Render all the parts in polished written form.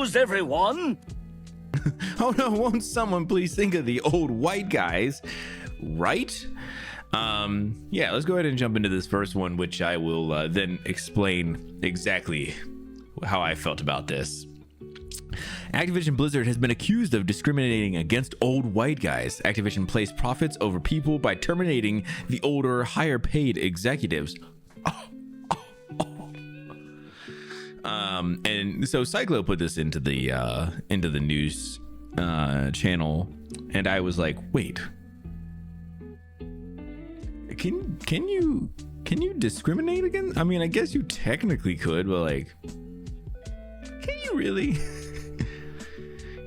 news, everyone. Oh no, won't someone please think of the old white guys, right? Yeah, let's go ahead and jump into this first one, which I will then explain exactly how I felt about this. Activision Blizzard has been accused of discriminating against old white guys. Activision placed profits over people by terminating the older, higher paid executives. And so Cyclo put this into the news channel, and I was like, wait, can you discriminate against? I mean, I guess you technically could, but like, can you really?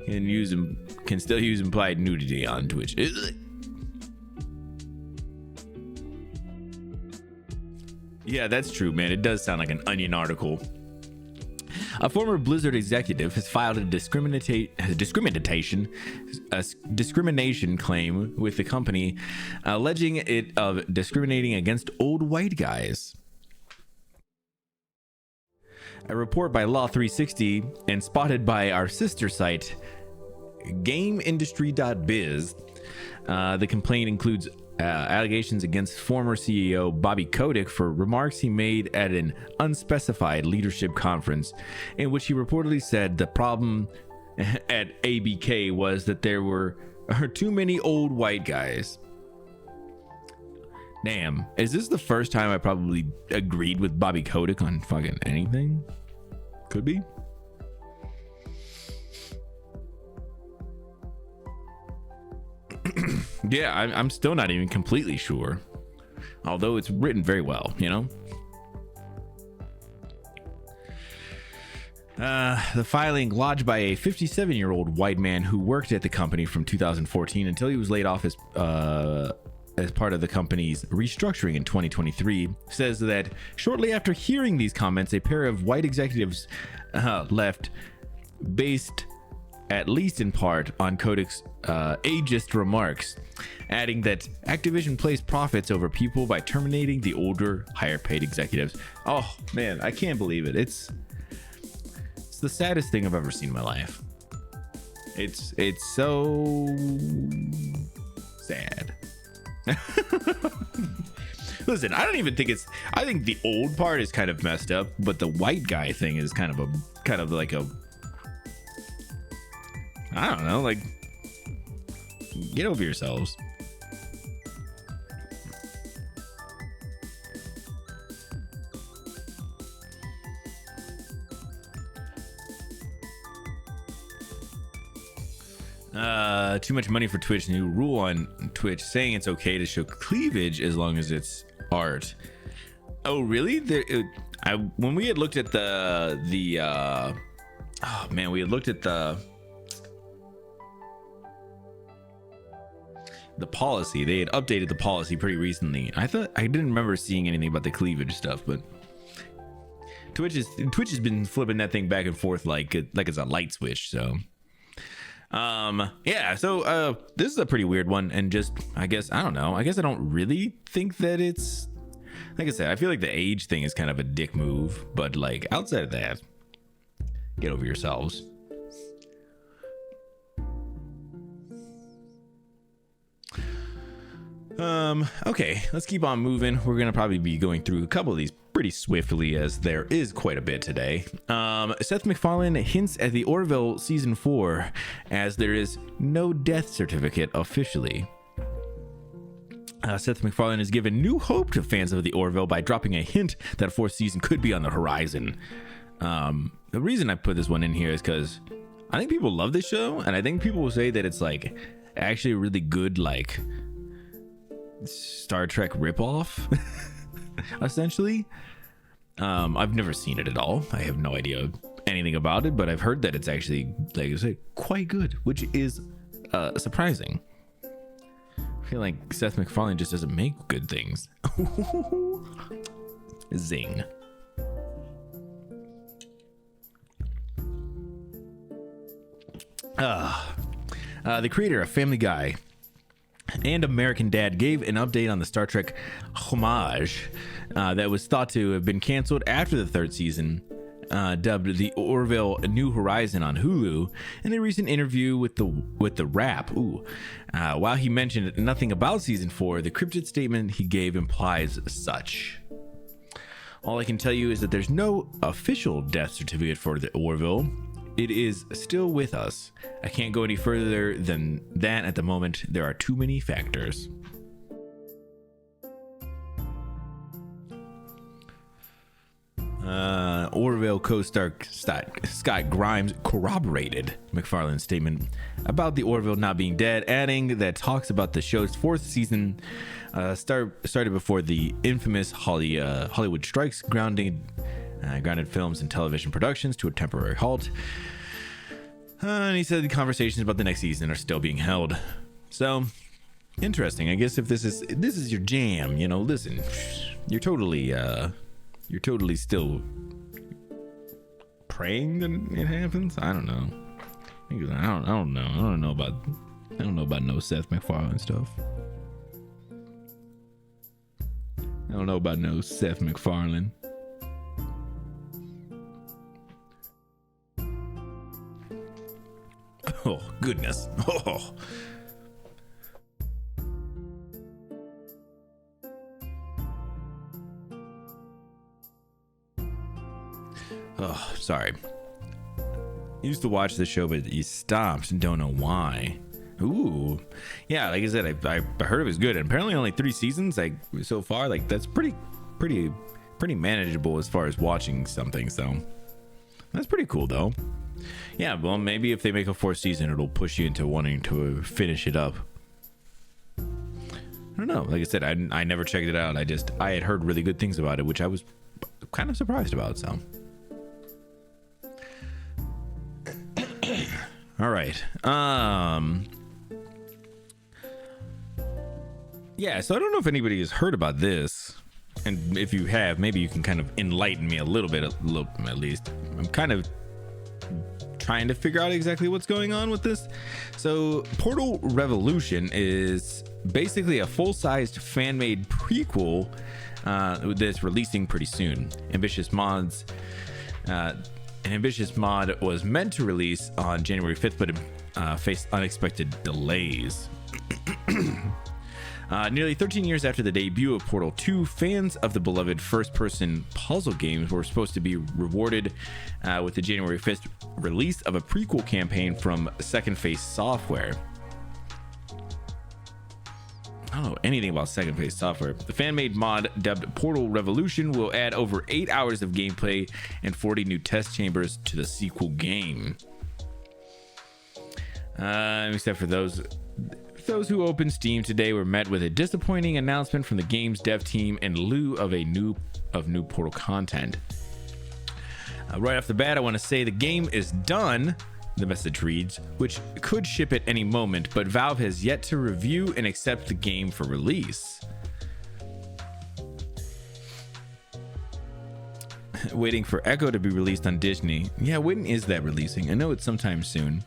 Can still use implied nudity on Twitch. Yeah, that's true, man. It does sound like an Onion article. A former Blizzard executive has filed a discrimination claim with the company, alleging it of discriminating against old white guys. A report by Law 360 and spotted by our sister site, GameIndustry.biz. The complaint includes allegations against former CEO Bobby Kotick for remarks he made at an unspecified leadership conference, in which he reportedly said the problem at ABK was that there were too many old white guys. Damn, is this the first time I probably agreed with Bobby Kotick on fucking anything? Could be. Yeah, I'm still not even completely sure, although it's written very well, you know. The filing, lodged by a 57-year-old white man who worked at the company from 2014 until he was laid off as part of the company's restructuring in 2023, says that shortly after hearing these comments, a pair of white executives left, based at least in part on Kotick's ageist remarks, adding that Activision placed profits over people by terminating the older, higher paid executives. Oh man, I can't believe it. It's the saddest thing I've ever seen in my life. It's so sad. Listen, I don't even think I think the old part is kind of messed up, but the white guy thing is kind of like a, I don't know, like, get over yourselves. Too much money for Twitch. New rule on Twitch saying it's okay to show cleavage as long as it's art. Oh, really? When we had looked at we had looked at the policy. They had updated the policy pretty recently. I didn't remember seeing anything about the cleavage stuff, but Twitch has been flipping that thing back and forth like it's a light switch. So yeah, so this is a pretty weird one, and just I guess I don't really think that it's, like I said, I feel like the age thing is kind of a dick move, but like outside of that, get over yourselves. Okay, let's keep on moving. We're gonna probably be going through a couple of these pretty swiftly, as there is quite a bit today. Seth MacFarlane hints at the Orville season 4, as there is no death certificate officially. Seth MacFarlane has given new hope to fans of the Orville by dropping a hint that a 4th season could be on the horizon. The reason I put this one in here is because I think people love this show, and I think people will say that it's like actually a really good like Star Trek ripoff. Essentially. I've never seen it at all. I have no idea anything about it, but I've heard that it's actually, like I say, quite good, which is surprising. I feel like Seth MacFarlane just doesn't make good things. Zing. The creator of Family Guy and American Dad gave an update on the Star Trek homage that was thought to have been canceled after the 3rd season, dubbed the Orville New Horizon on Hulu, in a recent interview with the Wrap. While he mentioned nothing about season 4, the cryptid statement he gave implies such. All I can tell you is that there's no official death certificate for the Orville. It is still with us. I can't go any further than that at the moment. There are too many factors. Orville co-star Scott Grimes corroborated MacFarlane's statement about the Orville not being dead, adding that talks about the show's 4th season started before the infamous Hollywood strikes, grounded films and television productions to a temporary halt. And he said the conversations about the next season are still being held. So, interesting. I guess if this is your jam, listen, you're totally still praying that it happens. I don't know. I don't know about no Seth MacFarlane stuff. I don't know about no Seth MacFarlane. Oh goodness. Oh, sorry. I used to watch the show, but you stopped and don't know why. Ooh, yeah. Like I said, I heard it was good, and apparently only 3 seasons. Like so far, like that's pretty manageable as far as watching something. So that's pretty cool, though. Yeah. Well, maybe if they make a 4th season, it'll push you into wanting to finish it up. I don't know. Like I said, I never checked it out. I had heard really good things about it, which I was kind of surprised about. So. All right. Yeah, so I don't know if anybody has heard about this, and if you have, maybe you can kind of enlighten me a little bit, at least. I'm kind of trying to figure out exactly what's going on with this. So Portal Revolution is basically a full-sized fan-made prequel that's releasing pretty soon. An ambitious mod was meant to release on January 5th, but faced unexpected delays. Nearly 13 years after the debut of Portal 2, fans of the beloved first-person puzzle games were supposed to be rewarded with the January 5th release of a prequel campaign from Second Face Software. I don't know anything about Second Face Software. The fan-made mod dubbed Portal Revolution will add over 8 hours of gameplay and 40 new test chambers to the sequel game. Except for those who opened Steam today were met with a disappointing announcement from the game's dev team in lieu of new Portal content. Right off the bat, I want to say the game is done. The message reads, which could ship at any moment, but Valve has yet to review and accept the game for release. Waiting for Echo to be released on Disney. Yeah, when is that releasing? I know it's sometime soon.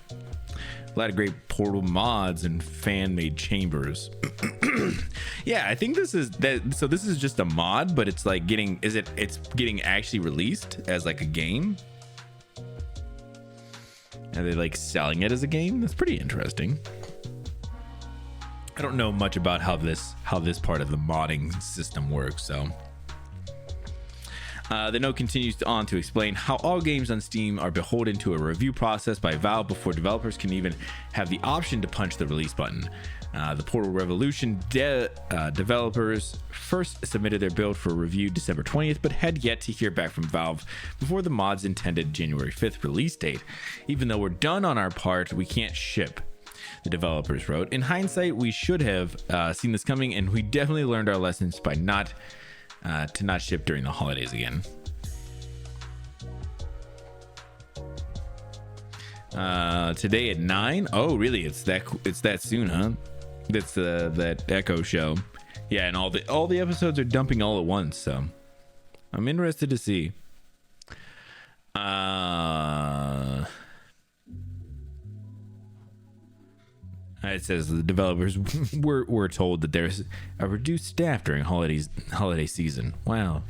A lot of great Portal mods and fan-made chambers. Yeah, I think this is that. So this is just a mod, but it's like it's getting actually released as like a game. Are they like selling it as a game? That's pretty interesting. I don't know much about how this part of the modding system works, so. The note continues on to explain how all games on Steam are beholden to a review process by Valve before developers can even have the option to punch the release button. The Portal Revolution developers first submitted their build for review December 20th, but had yet to hear back from Valve before the mod's intended January 5th release date. Even though we're done on our part, we can't ship, the developers wrote. In hindsight, we should have seen this coming, and we definitely learned our lessons by not ship during the holidays again. Today at 9. Oh, really? It's that soon, huh? That's that Echo show. Yeah, and all the episodes are dumping all at once, so I'm interested to see. It says the developers were told that there's a reduced staff during holiday season. Wow.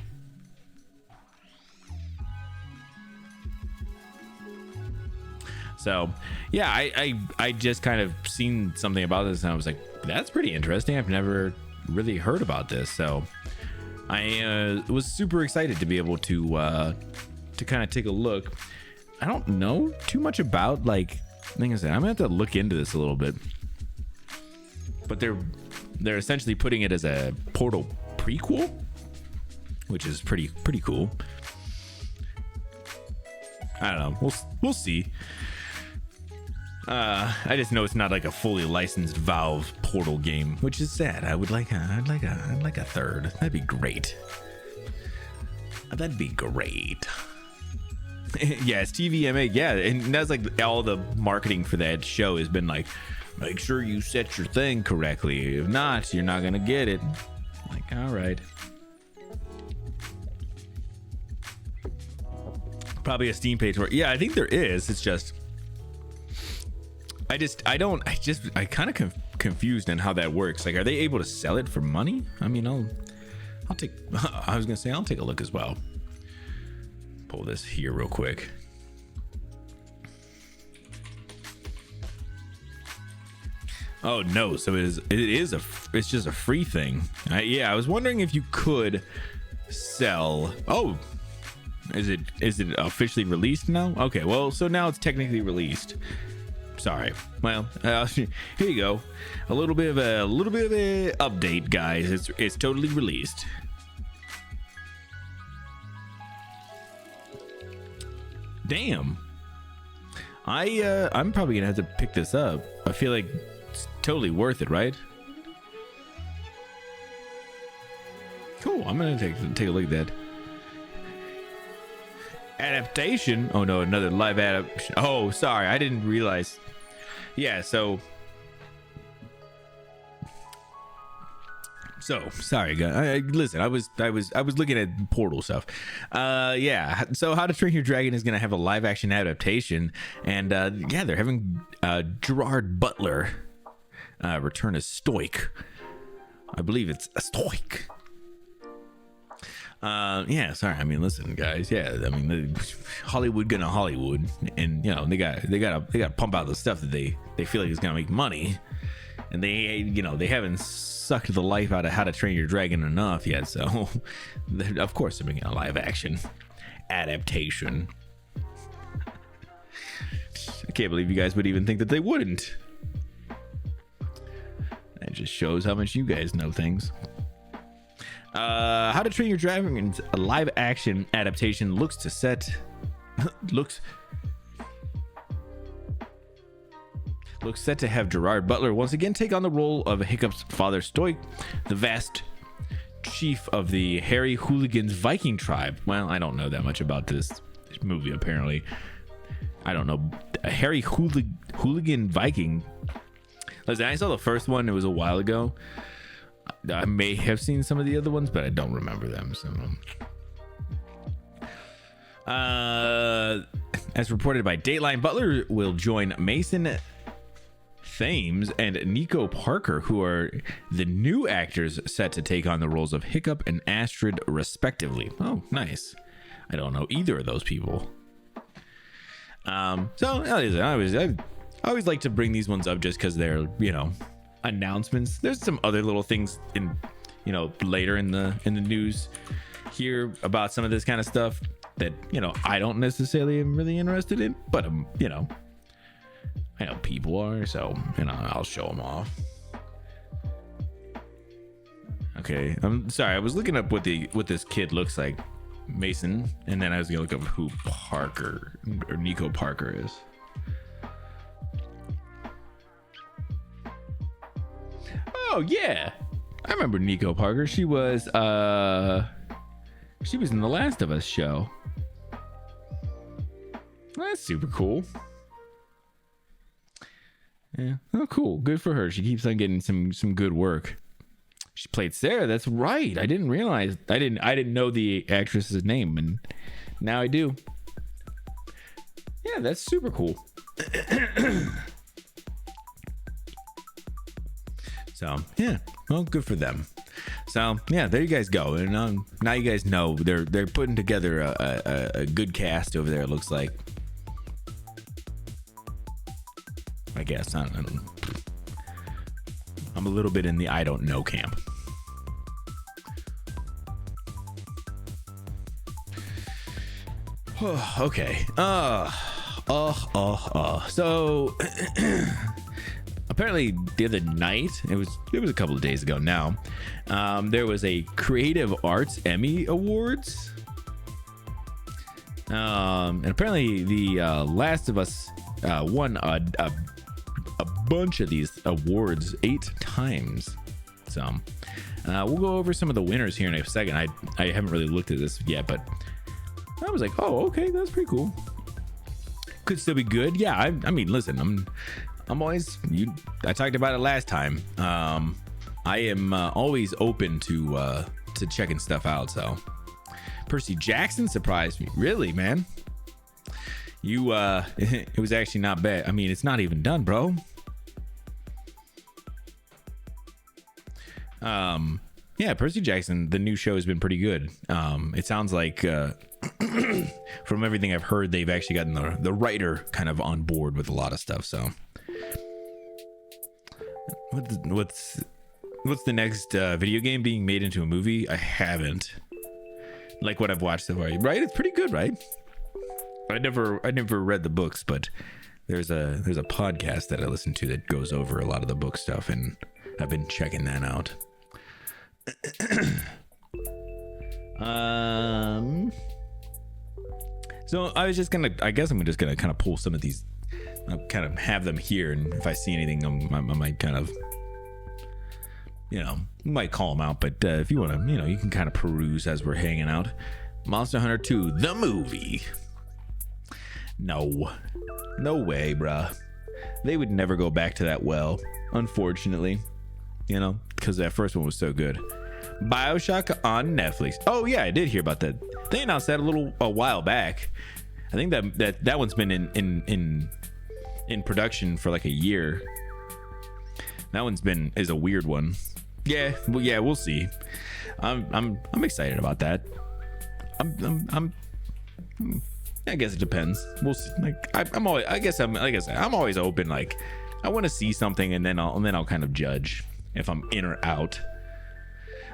So yeah, I just kind of seen something about this and I was like, that's pretty interesting. I've never really heard about this. So I was super excited to be able to kind of take a look. I don't know too much about, like I said, I'm gonna have to look into this a little bit. But they're essentially putting it as a Portal prequel, which is pretty cool. I don't know. We'll see. I just know it's not like a fully licensed Valve Portal game, which is sad. I'd like a third. That'd be great. That'd be great. Yeah, it's TVMA. Yeah, and that's like all the marketing for that show has been like, make sure you set your thing correctly. If not, you're not gonna get it. Like, all right. Probably a Steam page where, yeah, I think there is. It's just, I kind of confused on how that works. Like, are they able to sell it for money? I mean, I'll take. I was gonna say I'll take a look as well. Pull this here real quick. Oh no! So it's just a free thing. Yeah, I was wondering if you could sell. Oh, is it officially released now? Okay, well, so now it's technically released. Sorry. Well, here you go. A little bit of a update, guys. It's totally released. Damn. I'm probably gonna have to pick this up. I feel like it's totally worth it, right? Cool. I'm gonna take a look at that. Adaptation. Oh no, another live adaptation. Oh, sorry, I didn't realize. Yeah, so sorry guys. Listen, I was looking at Portal stuff. Yeah, so How to Train Your Dragon is gonna have a live action adaptation, and yeah, they're having Gerard Butler return as Stoic. I believe it's a Stoic. Yeah, sorry. I mean, listen, guys. Yeah, I mean, Hollywood gonna Hollywood, and you know they gotta pump out the stuff that they feel like is gonna make money, and they haven't sucked the life out of How to Train Your Dragon enough yet. So, of course, they're making a live action adaptation. I can't believe you guys would even think that they wouldn't. That just shows how much you guys know things. How to Train Your Dragon's live action adaptation looks set to have Gerard Butler once again take on the role of Hiccup's father Stoic, the vast chief of the Hairy Hooligans Viking tribe. Well, I don't know that much about this movie, apparently. I don't know. A Hairy Hooligan Viking. Listen, I saw the first one. It was a while ago. I may have seen some of the other ones, but I don't remember them. So, as reported by Dateline, Butler will join Mason Thames and Nico Parker, who are the new actors set to take on the roles of Hiccup and Astrid, respectively. Oh, nice. I don't know either of those people. So I always like to bring these ones up just because they're, announcements. There's some other little things in later in the news here about some of this kind of stuff that I don't necessarily am really interested in, but I know people are, so I'll show them off. Okay, I'm sorry, I was looking up what this kid looks like, Mason, and then I was gonna look up who Parker or Nico Parker is. Oh yeah, I remember Nico Parker. She was in the Last of Us show. That's super cool. Yeah. Oh, cool. Good for her. She keeps on getting some good work. She played Sarah. That's right. I didn't realize. I didn't know the actress's name, and now I do. Yeah, that's super cool. So yeah, well, good for them. So yeah, there you guys go. And now you guys know they're putting together a good cast over there. It looks like. I guess. I don't, I'm a little bit in the I don't know camp. Okay. So apparently the other night, it was a couple of days ago now, there was a Creative Arts Emmy Awards. And apparently the Last of Us won a bunch of these awards 8 times. So we'll go over some of the winners here in a second. I haven't really looked at this yet, but I was like, oh, okay, that's pretty cool. Could still be good. Yeah, I mean, listen, I'm always, I talked about it last time. I am always open to checking stuff out. So Percy Jackson surprised me. Really, man? You it was actually not bad. I mean, it's not even done, bro. Yeah, Percy Jackson, the new show has been pretty good. It sounds like from everything I've heard, they've actually gotten the writer kind of on board with a lot of stuff. So what's the next video game being made into a movie? I haven't. Like what I've watched so far, right? It's pretty good, right? I never read the books, but there's a podcast that I listen to that goes over a lot of the book stuff, and I've been checking that out. So I guess I'm just gonna kind of pull some of these, kind of have them here, and if I see anything, I might kind of, might call them out. But if you want to, you can kind of peruse as we're hanging out. Monster Hunter 2, the movie. No way, bruh. They would never go back to that well, unfortunately, because that first one was so good. BioShock on Netflix. Oh yeah, I did hear about that. They announced that a while back. I think that one's been in production for like a year. That one's is a weird one. Yeah, well, yeah, we'll see. I'm excited about that. I guess it depends. We'll see. I'm always open. Like, I want to see something, and then I'll kind of judge if I'm in or out.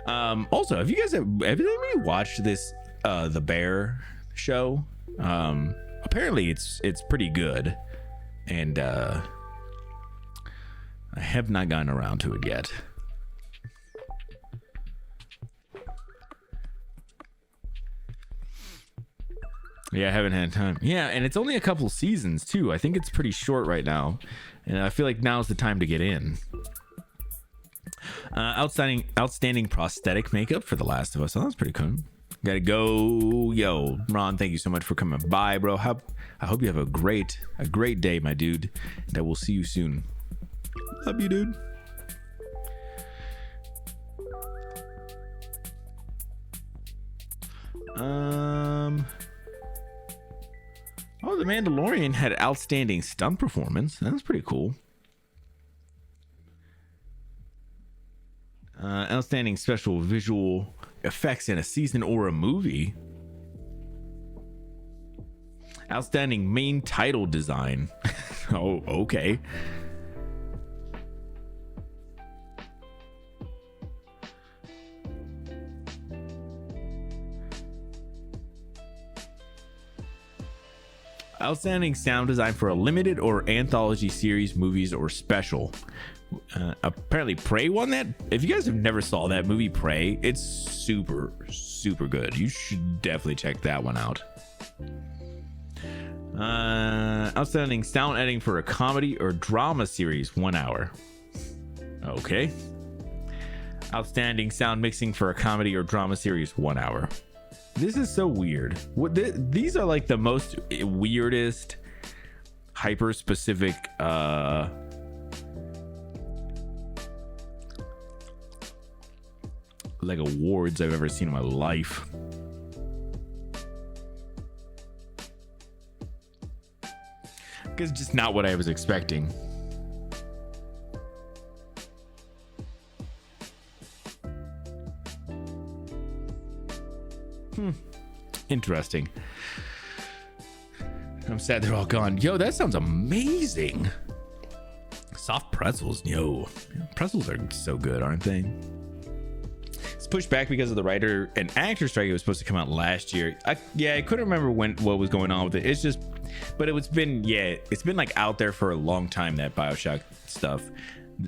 Also, have you guys anybody watched this The Bear show? Apparently it's pretty good, and I have not gotten around to it yet. Yeah, I haven't had time. Yeah, and it's only a couple seasons too. I think it's pretty short right now, and I feel like now's the time to get in. Outstanding prosthetic makeup for The Last of Us. Oh, that's pretty cool. Gotta go. Yo, Ron, thank you so much for coming by, bro. I hope you have a great day, my dude, and I will see you soon. Love you, dude. Oh, The Mandalorian had outstanding stunt performance. That's pretty cool. Outstanding special visual effects in a season or a movie. Outstanding main title design. Oh, okay. Outstanding sound design for a limited or anthology series, movies, or special. Apparently Prey won that. If you guys have never saw that movie, Prey, it's super good. You should definitely check that one out. Outstanding sound editing for a comedy or drama series, 1 hour. Okay. Outstanding sound mixing for a comedy or drama series, 1 hour. This is so weird. These are like the most weirdest, hyper specific like awards I've ever seen in my life. Because it's just not what I was expecting. Interesting. I'm sad they're all gone. Yo, that sounds amazing. Soft pretzels, yo. Pretzels are so good, aren't they? It's pushed back because of the writer and actor strike. It was supposed to come out last year. I couldn't remember what was going on with it. It's just, but it's been like out there for a long time, that BioShock stuff.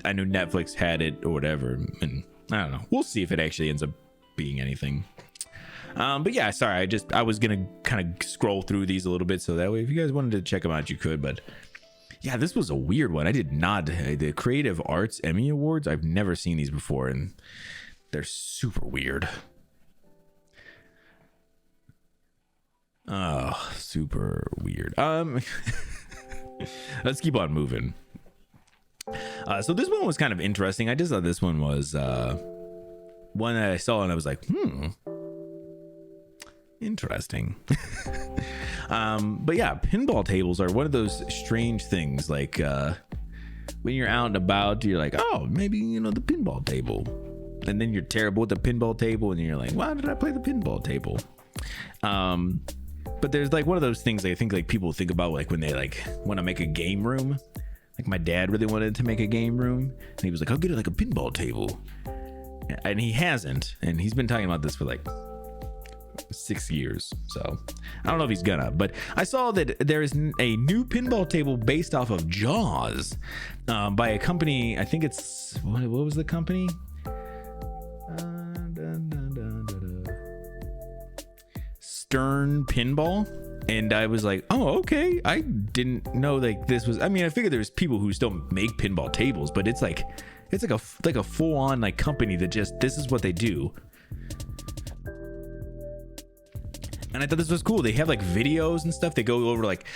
I knew Netflix had it or whatever, and I don't know. We'll see if it actually ends up being anything. But yeah, sorry, I was gonna kind of scroll through these a little bit, so that way if you guys wanted to check them out, you could. But yeah, this was a weird one. I did not. The Creative Arts Emmy Awards, I've never seen these before, and they're super weird. Oh, super weird. Let's keep on moving. So this one was kind of interesting. I just thought this one was one that I saw and I was like, interesting. But yeah, pinball tables are one of those strange things. Like when you're out and about, you're like, oh, maybe, the pinball table. And then you're terrible with the pinball table, and you're like, why did I play the pinball table? But there's like one of those things I think like people think about, like when they like want to make a game room. Like my dad really wanted to make a game room, and he was like, I'll get it like a pinball table. And he hasn't, and he's been talking about this for like 6 years. So I don't know if he's gonna, but I saw that there is a new pinball table based off of Jaws by a company. I think it's, what was the company? Stern Pinball. And I was like, oh, okay. I didn't know like this was, I mean, I figured there's people who still make pinball tables, but it's like a full on like company that just, this is what they do. And I thought this was cool. They have like videos and stuff. They go over like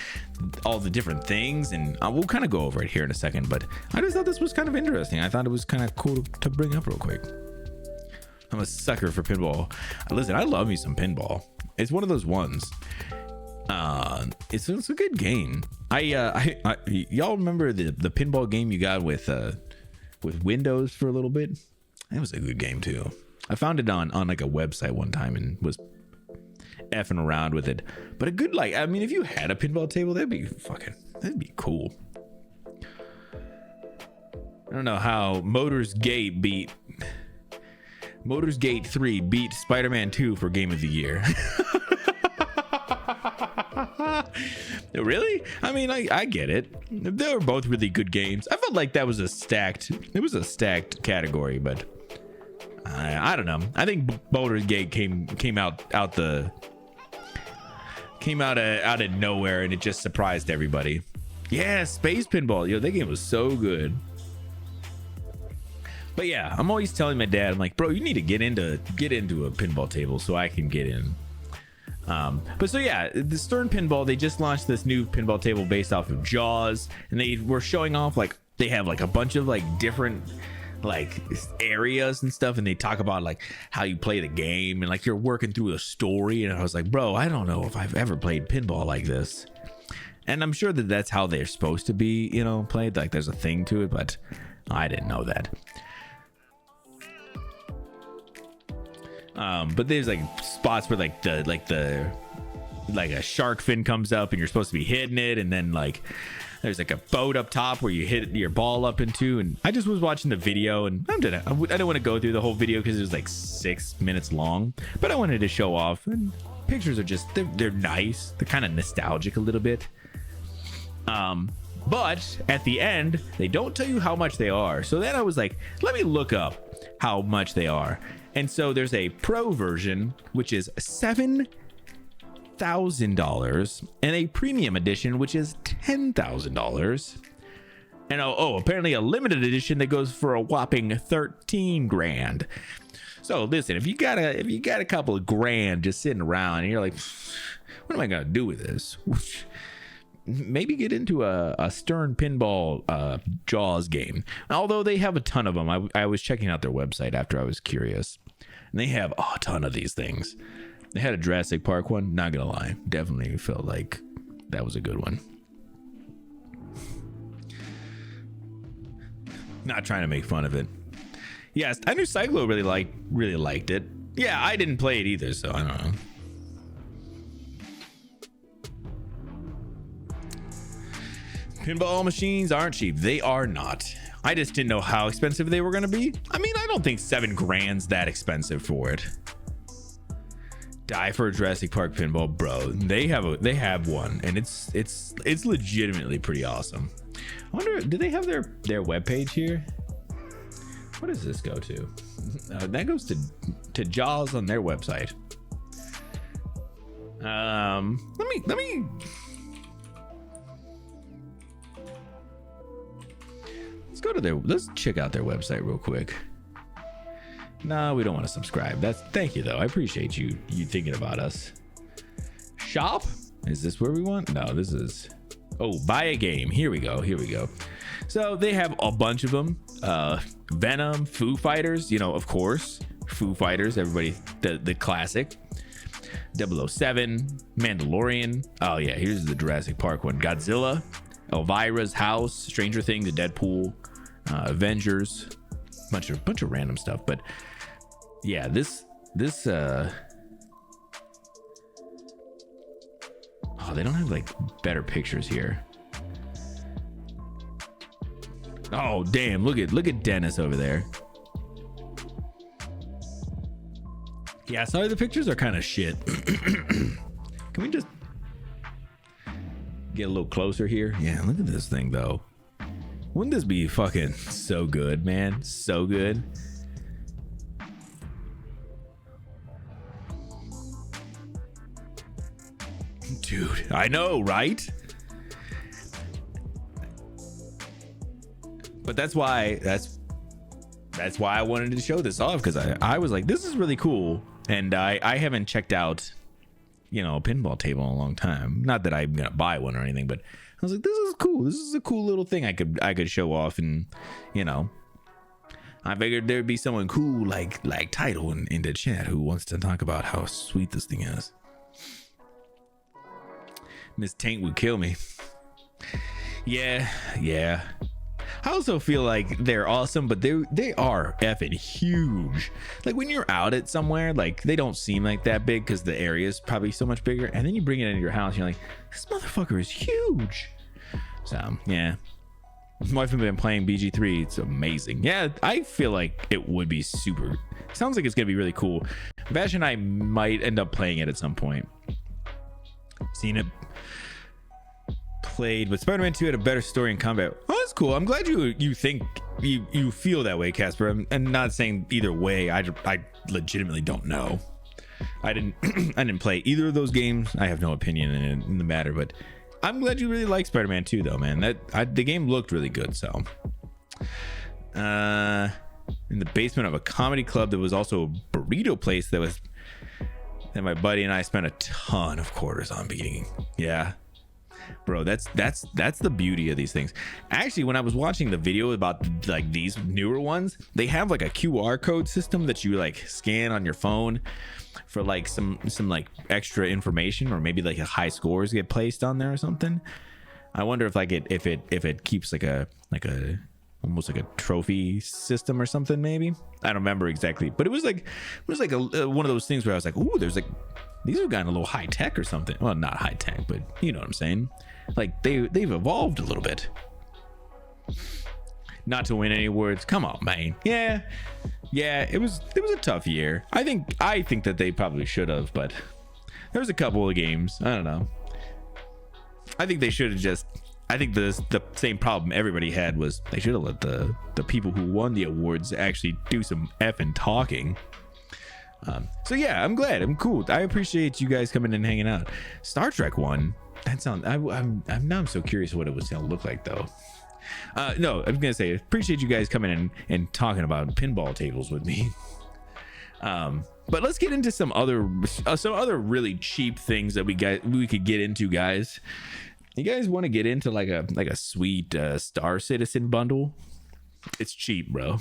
all the different things, and we'll kind of go over it here in a second, but I just thought this was kind of interesting. I thought it was kind of cool to bring up real quick. I'm a sucker for pinball. Listen, I love me some pinball. It's one of those ones. It's a good game. Y'all remember the pinball game you got with Windows for a little bit? That was a good game too. I found it on like a website one time and was effing around with it. But a good, like, I mean, if you had a pinball table, that'd be cool. I don't know how Motor's Gate 3 beat Spider-Man 2 for Game of the Year. Really? I mean, I get it. They were both really good games. I felt like that was a stacked category, but I don't know. I think Baldur's Gate came out of nowhere, and it just surprised everybody. Yeah, Space Pinball. Yo, that game was so good. But yeah, I'm always telling my dad, I'm like, bro, you need to get into a pinball table so I can get in. But so yeah, the Stern Pinball, they just launched this new pinball table based off of Jaws, and they were showing off, like, they have like a bunch of like different like areas and stuff, and they talk about like how you play the game and like you're working through a story. And I was like, bro, I don't know if I've ever played pinball like this. And I'm sure that that's how they're supposed to be, played. Like there's a thing to it, but I didn't know that. But there's like spots where like a shark fin comes up and you're supposed to be hitting it, and then like there's like a boat up top where you hit your ball up into. And I just was watching the video, and I don't want to go through the whole video because it was like 6 minutes long, but I wanted to show off. And pictures are just, they're nice. They're kind of nostalgic a little bit. But at the end, they don't tell you how much they are. So then I was like, let me look up how much they are. And so there's a pro version, which is $7,000, and a premium edition, which is $10,000. And apparently a limited edition that goes for a whopping 13 grand. So listen, if you got a couple of grand just sitting around and you're like, what am I gonna do with this? Maybe get into a Stern Pinball Jaws game. Although they have a ton of them. I was checking out their website after I was curious, and they have a ton of these things. They had a Jurassic Park one. Not gonna lie, definitely felt like that was a good one. Not trying to make fun of it. Yes, I knew Cyclo really liked it. Yeah, I didn't play it either, so I don't know. Pinball machines aren't cheap. They are not. I just didn't know how expensive they were going to be. I mean, I don't think 7 grand's that expensive for it. Die for a Jurassic Park pinball, bro. They have one, and it's legitimately pretty awesome. I wonder, do they have their webpage here? What does this go to? That goes to Jaws on their website. Let me let's check out their website real quick. No, we don't want to subscribe. Thank you though. I appreciate you thinking about us. Shop? Is this where we want? No, this is, buy a game. Here we go. So they have a bunch of them. Venom, Foo Fighters, of course, Foo Fighters, everybody, the classic. 007, Mandalorian. Oh yeah, here's the Jurassic Park one. Godzilla, Elvira's House, Stranger Things, Deadpool, Avengers, bunch of random stuff. But yeah, this they don't have like better pictures here. Oh damn, look at Dennis over there. Yeah, sorry, the pictures are kind of shit. Can we just get a little closer here? Yeah, look at this thing though. Wouldn't this be fucking so good, man? So good. Dude, I know, right? But that's why I wanted to show this off, because I was like, this is really cool. And I haven't checked out, a pinball table in a long time. Not that I'm gonna buy one or anything, but I was like, this is cool. This is a cool little thing I could show off. And I figured there'd be someone cool like Title in the chat who wants to talk about how sweet this thing is. Miss Tank would kill me. Yeah. I also feel like they're awesome, but they are effing huge. Like when you're out at somewhere, like they don't seem like that big because the area is probably so much bigger. And then you bring it into your house, you're like, this motherfucker is huge. So yeah, my wife has been playing BG3. It's amazing. Yeah, I feel like it would be super. Sounds like it's gonna be really cool. Vash and I might end up playing it at some point. Seen it played, but Spider-Man 2 had a better story and combat. Oh, that's cool. I'm glad you think you feel that way, Casper. I'm not saying either way. I legitimately don't know. I didn't play either of those games. I have no opinion in the matter, but I'm glad you really like Spider-Man 2 though, man. The game looked really good. So in the basement of a comedy club, there was also a burrito place that my buddy and I spent a ton of quarters on beating. Yeah, bro, that's the beauty of these things. Actually, when I was watching the video about like these newer ones, they have like a QR code system that you like scan on your phone for like some like extra information, or maybe like high scores get placed on there or something. I wonder if like if it keeps like a almost like a trophy system or something. Maybe I don't remember exactly, but it was like one of those things where I was like, ooh, there's like, these have gotten a little high tech or something. Well, not high tech, but you know what I'm saying. Like they've evolved a little bit. Not to win any awards. Come on, man. Yeah. It was a tough year. I think that they probably should have, but there was a couple of games. I don't know. I think they should have just. I think the same problem everybody had was they should have let the people who won the awards actually do some effing talking. So yeah, I'm glad. I'm cool. I appreciate you guys coming and hanging out. Star Trek one. That sounds. I'm so curious what it was gonna look like though. No, I'm gonna say appreciate you guys coming in and talking about pinball tables with me. But let's get into some other really cheap things that we could get into, guys. You guys want to get into like a sweet Star Citizen bundle? It's cheap, bro.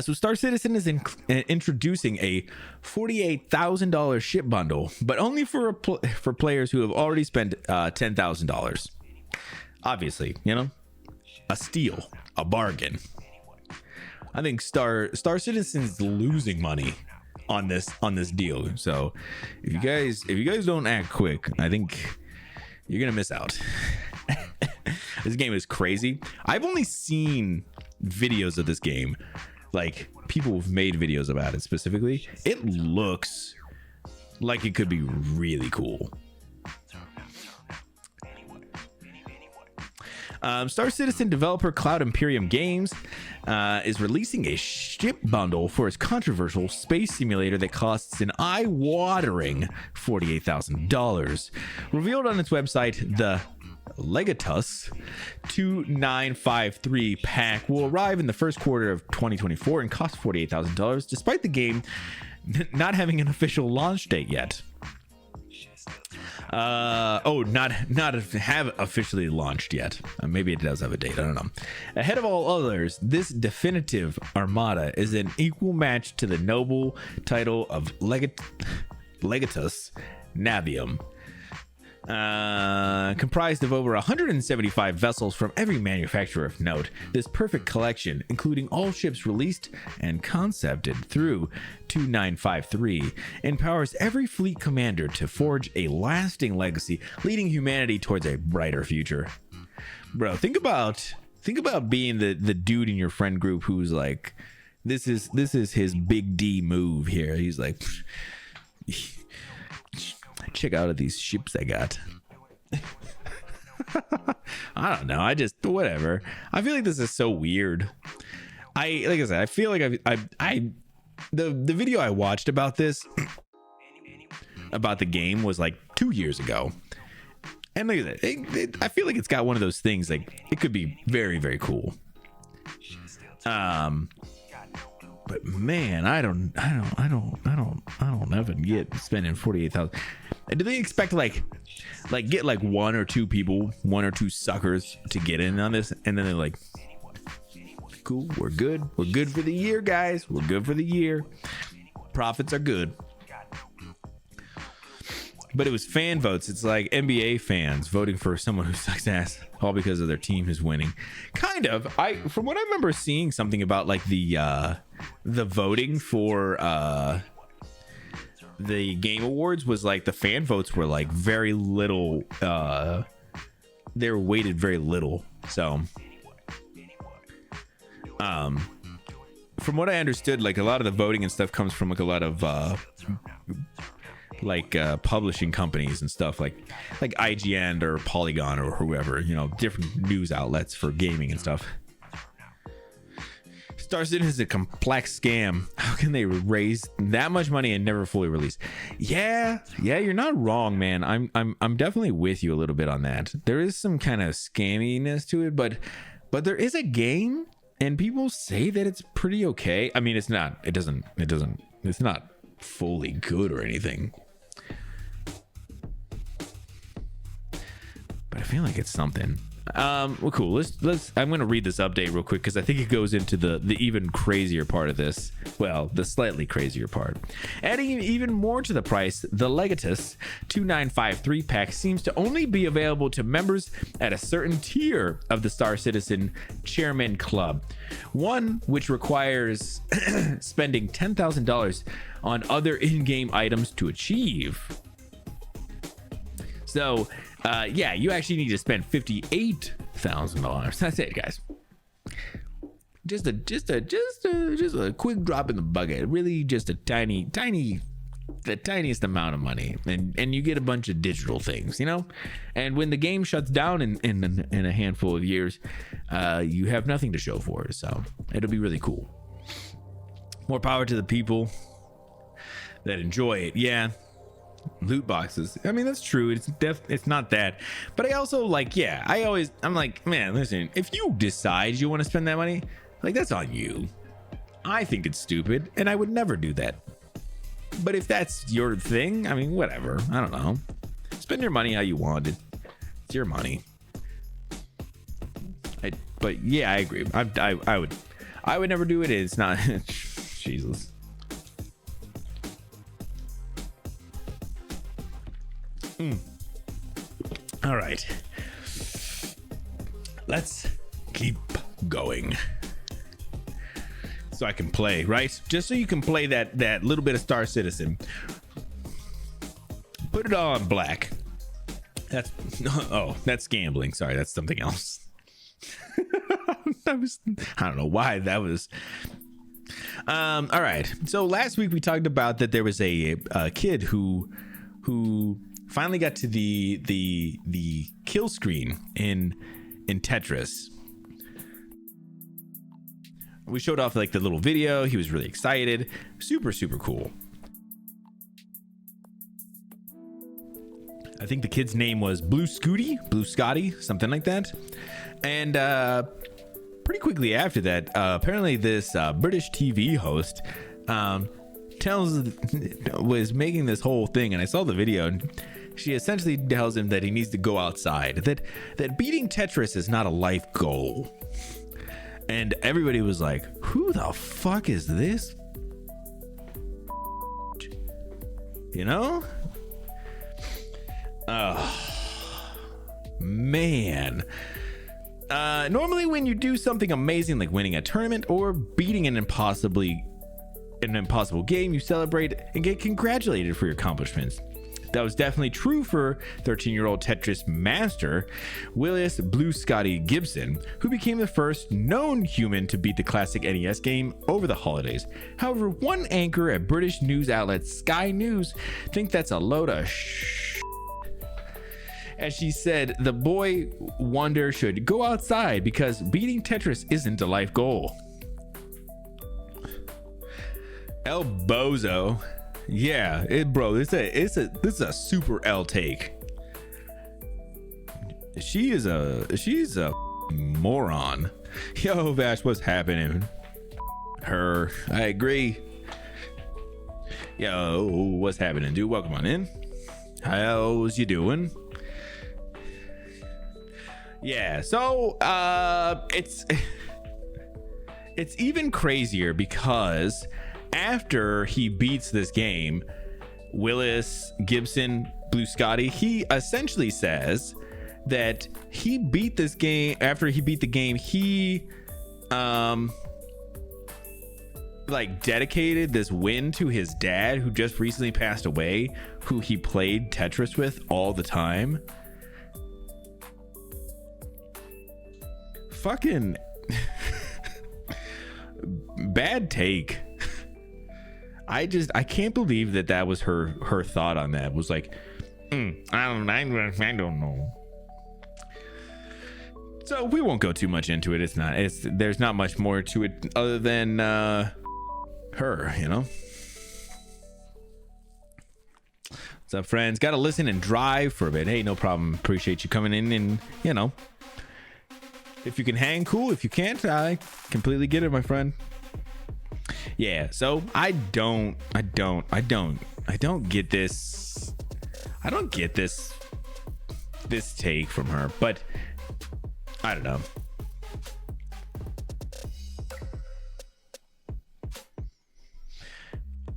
So Star Citizen is introducing a $48,000 ship bundle, but only for players who have already spent $10,000. Obviously, a steal, a bargain. I think Star Citizen's losing money on this deal. So if you guys don't act quick, I think you're gonna miss out. This game is crazy. I've only seen videos of this game, like people have made videos about it specifically. It looks like it could be really cool. Star Citizen developer Cloud Imperium Games is releasing a ship bundle for its controversial space simulator that costs an eye-watering $48,000. Revealed on its website, the Legatus 2953 pack will arrive in the first quarter of 2024 and cost $48,000, despite the game not having an official launch date yet. Not have officially launched yet. Maybe it does have a date. I don't know. Ahead of all others, this definitive armada is an equal match to the noble title of Legatus Navium. Comprised of over 175 vessels from every manufacturer of note, this perfect collection, including all ships released and concepted through 2953, empowers every fleet commander to forge a lasting legacy, leading humanity towards a brighter future. Bro, think about being the dude in your friend group who's like, this is his big D move here. He's like, check out these ships I got. I don't know. Whatever. I feel like this is so weird. Like I said, I feel like the video I watched about this, about the game, was like 2 years ago. And look at that. I feel like it's got one of those things, like it could be very, very cool. But man, I don't ever get spending 48,000. Do they expect like get like one or two people, one or two suckers to get in on this, and then they're like, cool, we're good for the year, guys, we're good for the year, profits are good. But it was fan votes. It's like NBA fans voting for someone who sucks ass, all because of their team who's winning. Kind of. From what I remember seeing something about like the voting for the Game Awards was like the fan votes were like very little. They were weighted very little. So, from what I understood, like a lot of the voting and stuff comes from like a lot of publishing companies and stuff like IGN or Polygon or whoever, different news outlets for gaming and stuff. Star Citizen is a complex scam. How can they raise that much money and never fully release? Yeah, you're not wrong, man. I'm definitely with you a little bit on that. There is some kind of scamminess to it, but there is a game and people say that it's pretty okay. I mean, it's not fully good or anything. But I feel like it's something. Well, cool. Let's. I'm gonna read this update real quick because I think it goes into the even crazier part of this. Well, the slightly crazier part. Adding even more to the price, the Legatus 2953 pack seems to only be available to members at a certain tier of the Star Citizen Chairman Club, one which requires spending $10,000 on other in-game items to achieve. So. You actually need to spend $58,000. That's it, guys. Just a quick drop in the bucket. Really, just a the tiniest amount of money, and you get a bunch of digital things, And when the game shuts down in a handful of years, you have nothing to show for it. So it'll be really cool. More power to the people that enjoy it. Yeah. Loot boxes. I mean, that's true. It's not that. But I also I'm like, man, listen, if you decide you want to spend that money, like, that's on you. I think it's stupid and I would never do that. But if that's your thing, I mean, whatever. I don't know. Spend your money how you want it. It's your money. But yeah, I agree. I would never do it. It's not Jesus. All right, let's keep going so I can play, right? Just so you can play that little bit of Star Citizen. Put it all on black. That's that's gambling. Sorry, that's something else. I don't know why that was. All right. So last week we talked about that there was a kid who finally got to the kill screen in Tetris. We showed off like the little video. He was really excited. Super cool. I think the kid's name was Blue Scotty, something like that. And pretty quickly after that, apparently this British TV host was making this whole thing, and I saw the video, and she essentially tells him that he needs to go outside, that beating Tetris is not a life goal. And everybody was like, who the fuck is this? You know? Oh, man. Normally when you do something amazing like winning a tournament or beating an impossible game, you celebrate and get congratulated for your accomplishments. That was definitely true for 13-year-old Tetris master Willis Blue Scotty Gibson, who became the first known human to beat the classic NES game over the holidays. However, one anchor at British news outlet Sky News think that's a load of as she said, the boy wonder should go outside because beating Tetris isn't a life goal. El Bozo. Yeah, this is a super L take. She's a moron. Yo, Vash, what's happening? I agree. Yo, what's happening, dude? Welcome on in. How's you doing? Yeah, so it's even crazier because after he beats this game, Willis Gibson Blue Scotty, he essentially says that he beat this game. After he beat the game, he like dedicated this win to his dad, who just recently passed away, who he played Tetris with all the time. Fucking bad take. I can't believe that was her thought on that. Was like, I don't know. So we won't go too much into it. There's not much more to it other than her, you know. What's up, friends? Got to listen and drive for a bit. Hey, no problem. Appreciate you coming in, and you know, if you can hang, cool. If you can't, I completely get it, my friend. Yeah, so I don't get this. I don't get this take from her, but I don't know.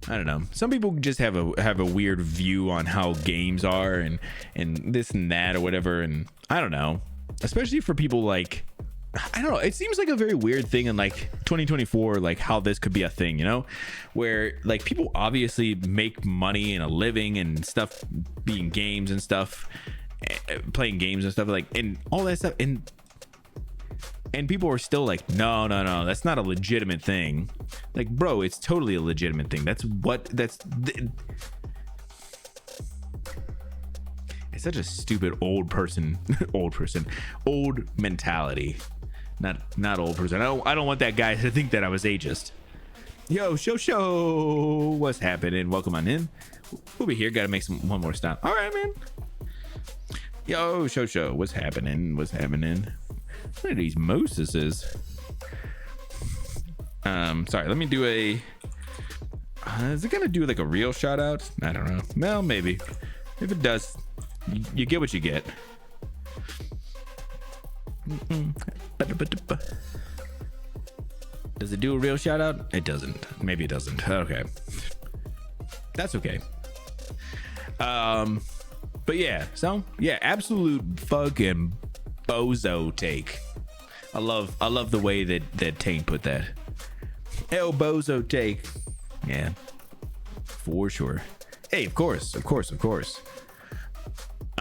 I don't know. Some people just have a weird view on how games are and this and that or whatever, and I don't know. Especially for people like, I don't know, it seems like a very weird thing in like 2024, like how this could be a thing, you know, where like people obviously make money and a living and stuff, being games and stuff, playing games and stuff, like, and all that stuff, and people are still like, no, that's not a legitimate thing. Like, bro, it's totally a legitimate thing. It's such a stupid old mentality. Not old person. I don't want that guy to think that I was ageist. Yo, show, what's happening? Welcome on in. We'll be here. Gotta make one more stop. All right, man. Yo, show, what's happening? What are these Moseses? Sorry, let me do a is it gonna do like a real shout out? I don't know. Well, maybe. If it does, you get what you get. Does it do a real shout out? It doesn't. Maybe it doesn't. Okay, that's okay. But yeah, so yeah, absolute fucking bozo take. I love the way that Tane put that. El bozo take. Yeah, for sure. Hey, of course.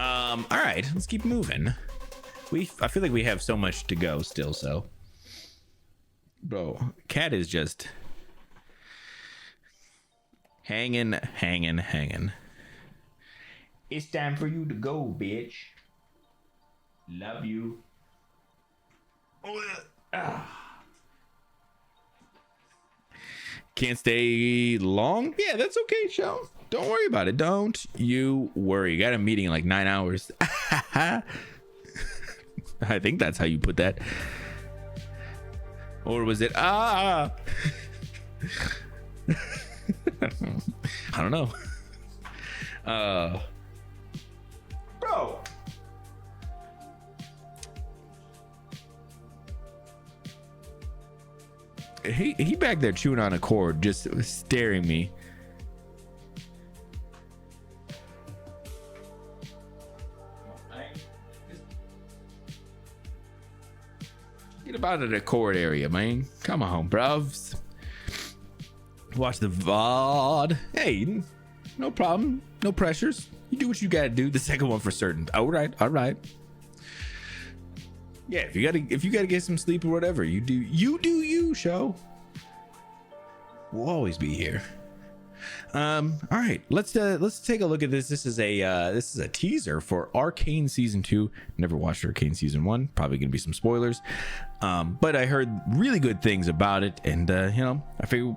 All right, let's keep moving. I feel like we have so much to go still. So, bro, cat is just hanging. It's time for you to go, bitch. Love you. Can't stay long? Yeah, that's okay, Shell. Don't worry about it. Don't you worry. You got a meeting in like 9 hours. I think that's how you put that. Or was it I don't know. Bro. He back there chewing on a cord, just staring me. Get about to the cord area, man. Come on, bruvs. Watch the VOD. Hey, no problem. No pressures. You do what you gotta do. The second one for certain. All right. Yeah, if you gotta get some sleep or whatever, you do you, show. We'll always be here. All right, let's take a look at this. This is a teaser for Arcane season 2. Never watched Arcane season 1. Probably gonna be some spoilers. But I heard really good things about it, and I figure,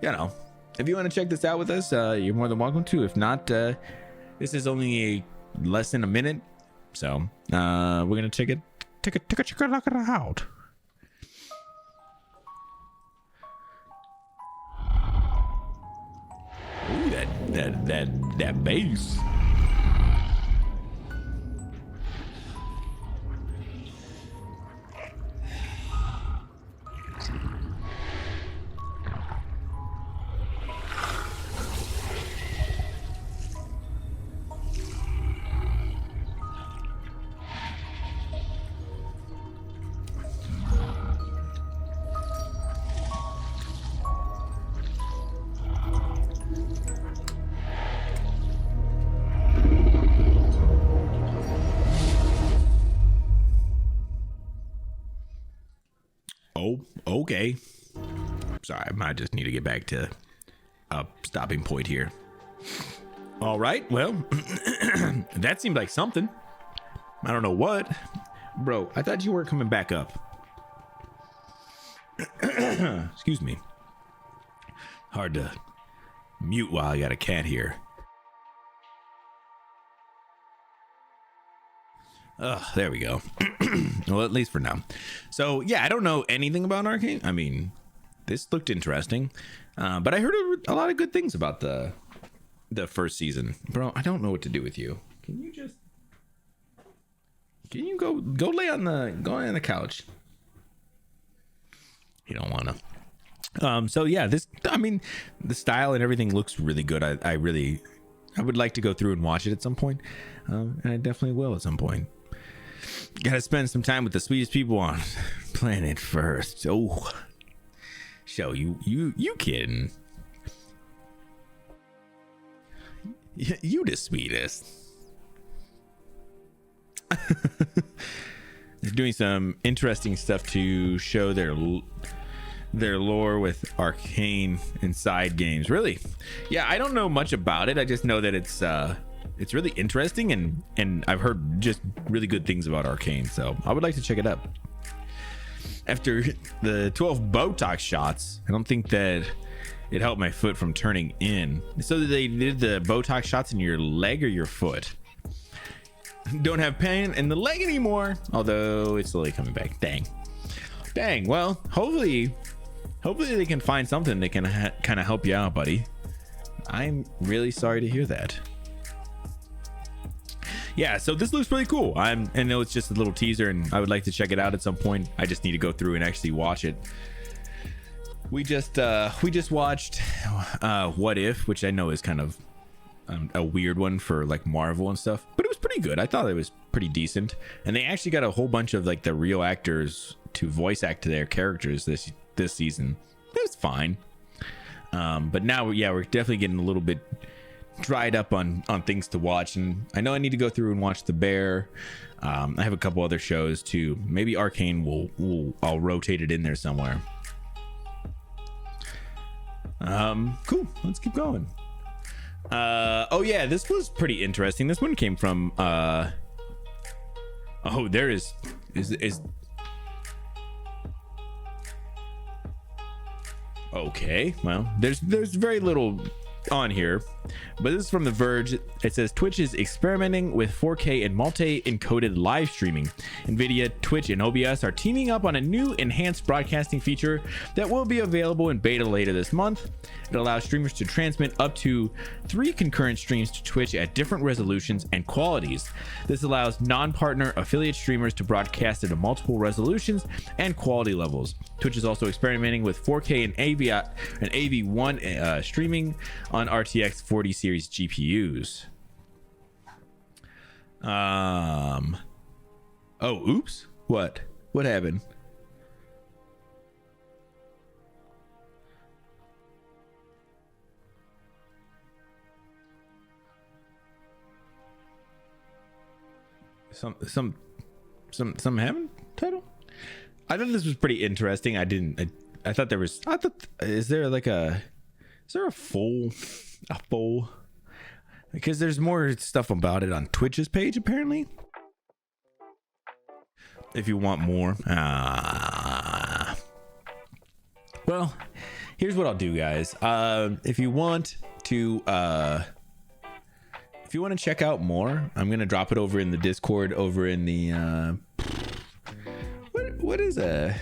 if you want to check this out with us, you're more than welcome to. If not, this is only less than a minute, so we're gonna check it out. Ooh, that bass. Oh, okay. Sorry, I might just need to get back to a stopping point here. All right, well, that seemed like something. I don't know what. Bro, I thought you weren't coming back up. Excuse me. Hard to mute while I got a cat here. There we go. Well, at least for now. So yeah, I don't know anything about Arcane. I mean, this looked interesting, but I heard a lot of good things about the first season. Bro, I don't know what to do with you. Can you go lay on the couch? You don't want to. So yeah, the style and everything looks really good. I would like to go through and watch it at some point, and I definitely will at some point. Gotta spend some time with the sweetest people on planet First. Oh, show you kidding? You the sweetest. They're doing some interesting stuff to show their lore with Arcane inside games. Really? Yeah, I don't know much about it. I just know that it's really interesting, and I've heard just really good things about Arcane, so I would like to check it out. After the 12 Botox shots, I don't think that it helped my foot from turning in. So they did the Botox shots in your leg or your foot? Don't have pain in the leg anymore, although it's slowly coming back. Dang. Well, hopefully they can find something that can kind of help you out, buddy. I'm really sorry to hear that. Yeah, so this looks really cool. I know it's just a little teaser, and I would like to check it out at some point. I just need to go through and actually watch it. We just watched What If, which I know is kind of a weird one for like Marvel and stuff, but it was pretty good. I thought it was pretty decent, and they actually got a whole bunch of like the real actors to voice act their characters this season. It was fine, but now, yeah, we're definitely getting a little bit dried up on things to watch, and I know I need to go through and watch The Bear. I have a couple other shows too. Maybe Arcane I'll rotate it in there somewhere. Cool, let's keep going. Oh yeah, this was pretty interesting. This one came from there is okay, well, there's very little on here, but this is from The Verge. It says Twitch is experimenting with 4K and multi-encoded live streaming. Nvidia, Twitch, and OBS are teaming up on a new enhanced broadcasting feature that will be available in beta later this month. It allows streamers to transmit up to 3 concurrent streams to Twitch at different resolutions and qualities. This allows non-partner affiliate streamers to broadcast at multiple resolutions and quality levels. Twitch is also experimenting with 4K and AV1 streaming on RTX 40 series GPUs. Oh, oops. What happened? Some happened, title? I thought this was pretty interesting. I thought is there a full because there's more stuff about it on Twitch's page apparently. If you want more, well, here's what I'll do, guys. If you want to check out more, I'm gonna drop it over in the Discord, over in the what is a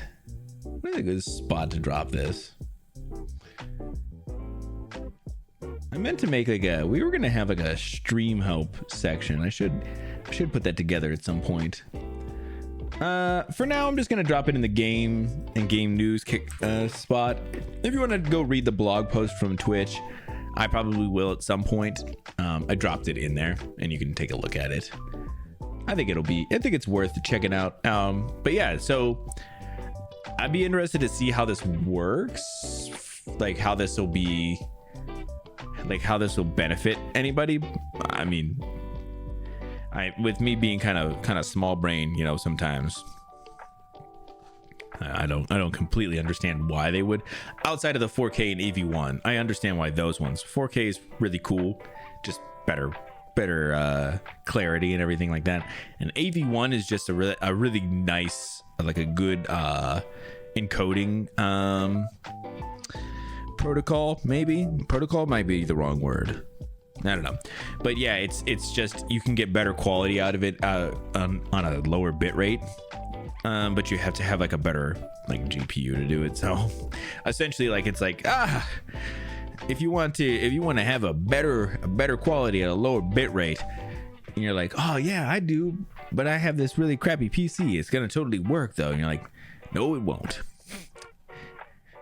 good spot to drop this? I meant to make we were gonna have a stream help section. I should put that together at some point. For now, I'm just gonna drop it in the game and game news spot. If you want to go read the blog post from Twitch, I probably will at some point. I dropped it in there, and you can take a look at it. I think it's worth checking out. But yeah, so I'd be interested to see how this works, like how this will benefit anybody. I mean, with me being kind of small brain, sometimes I don't completely understand why they would, outside of the 4K and AV1. I understand why those ones. 4K is really cool, just better clarity and everything like that. And AV1 is just a really nice, like a good encoding protocol. Maybe protocol might be the wrong word. I don't know, but yeah, it's just you can get better quality out of it on a lower bit rate, but you have to have like a better GPU to do it. So essentially, it's if you want to have a better quality at a lower bit rate, and you're like, oh yeah, I do, but I have this really crappy PC, it's gonna totally work though, and you're like, no, it won't.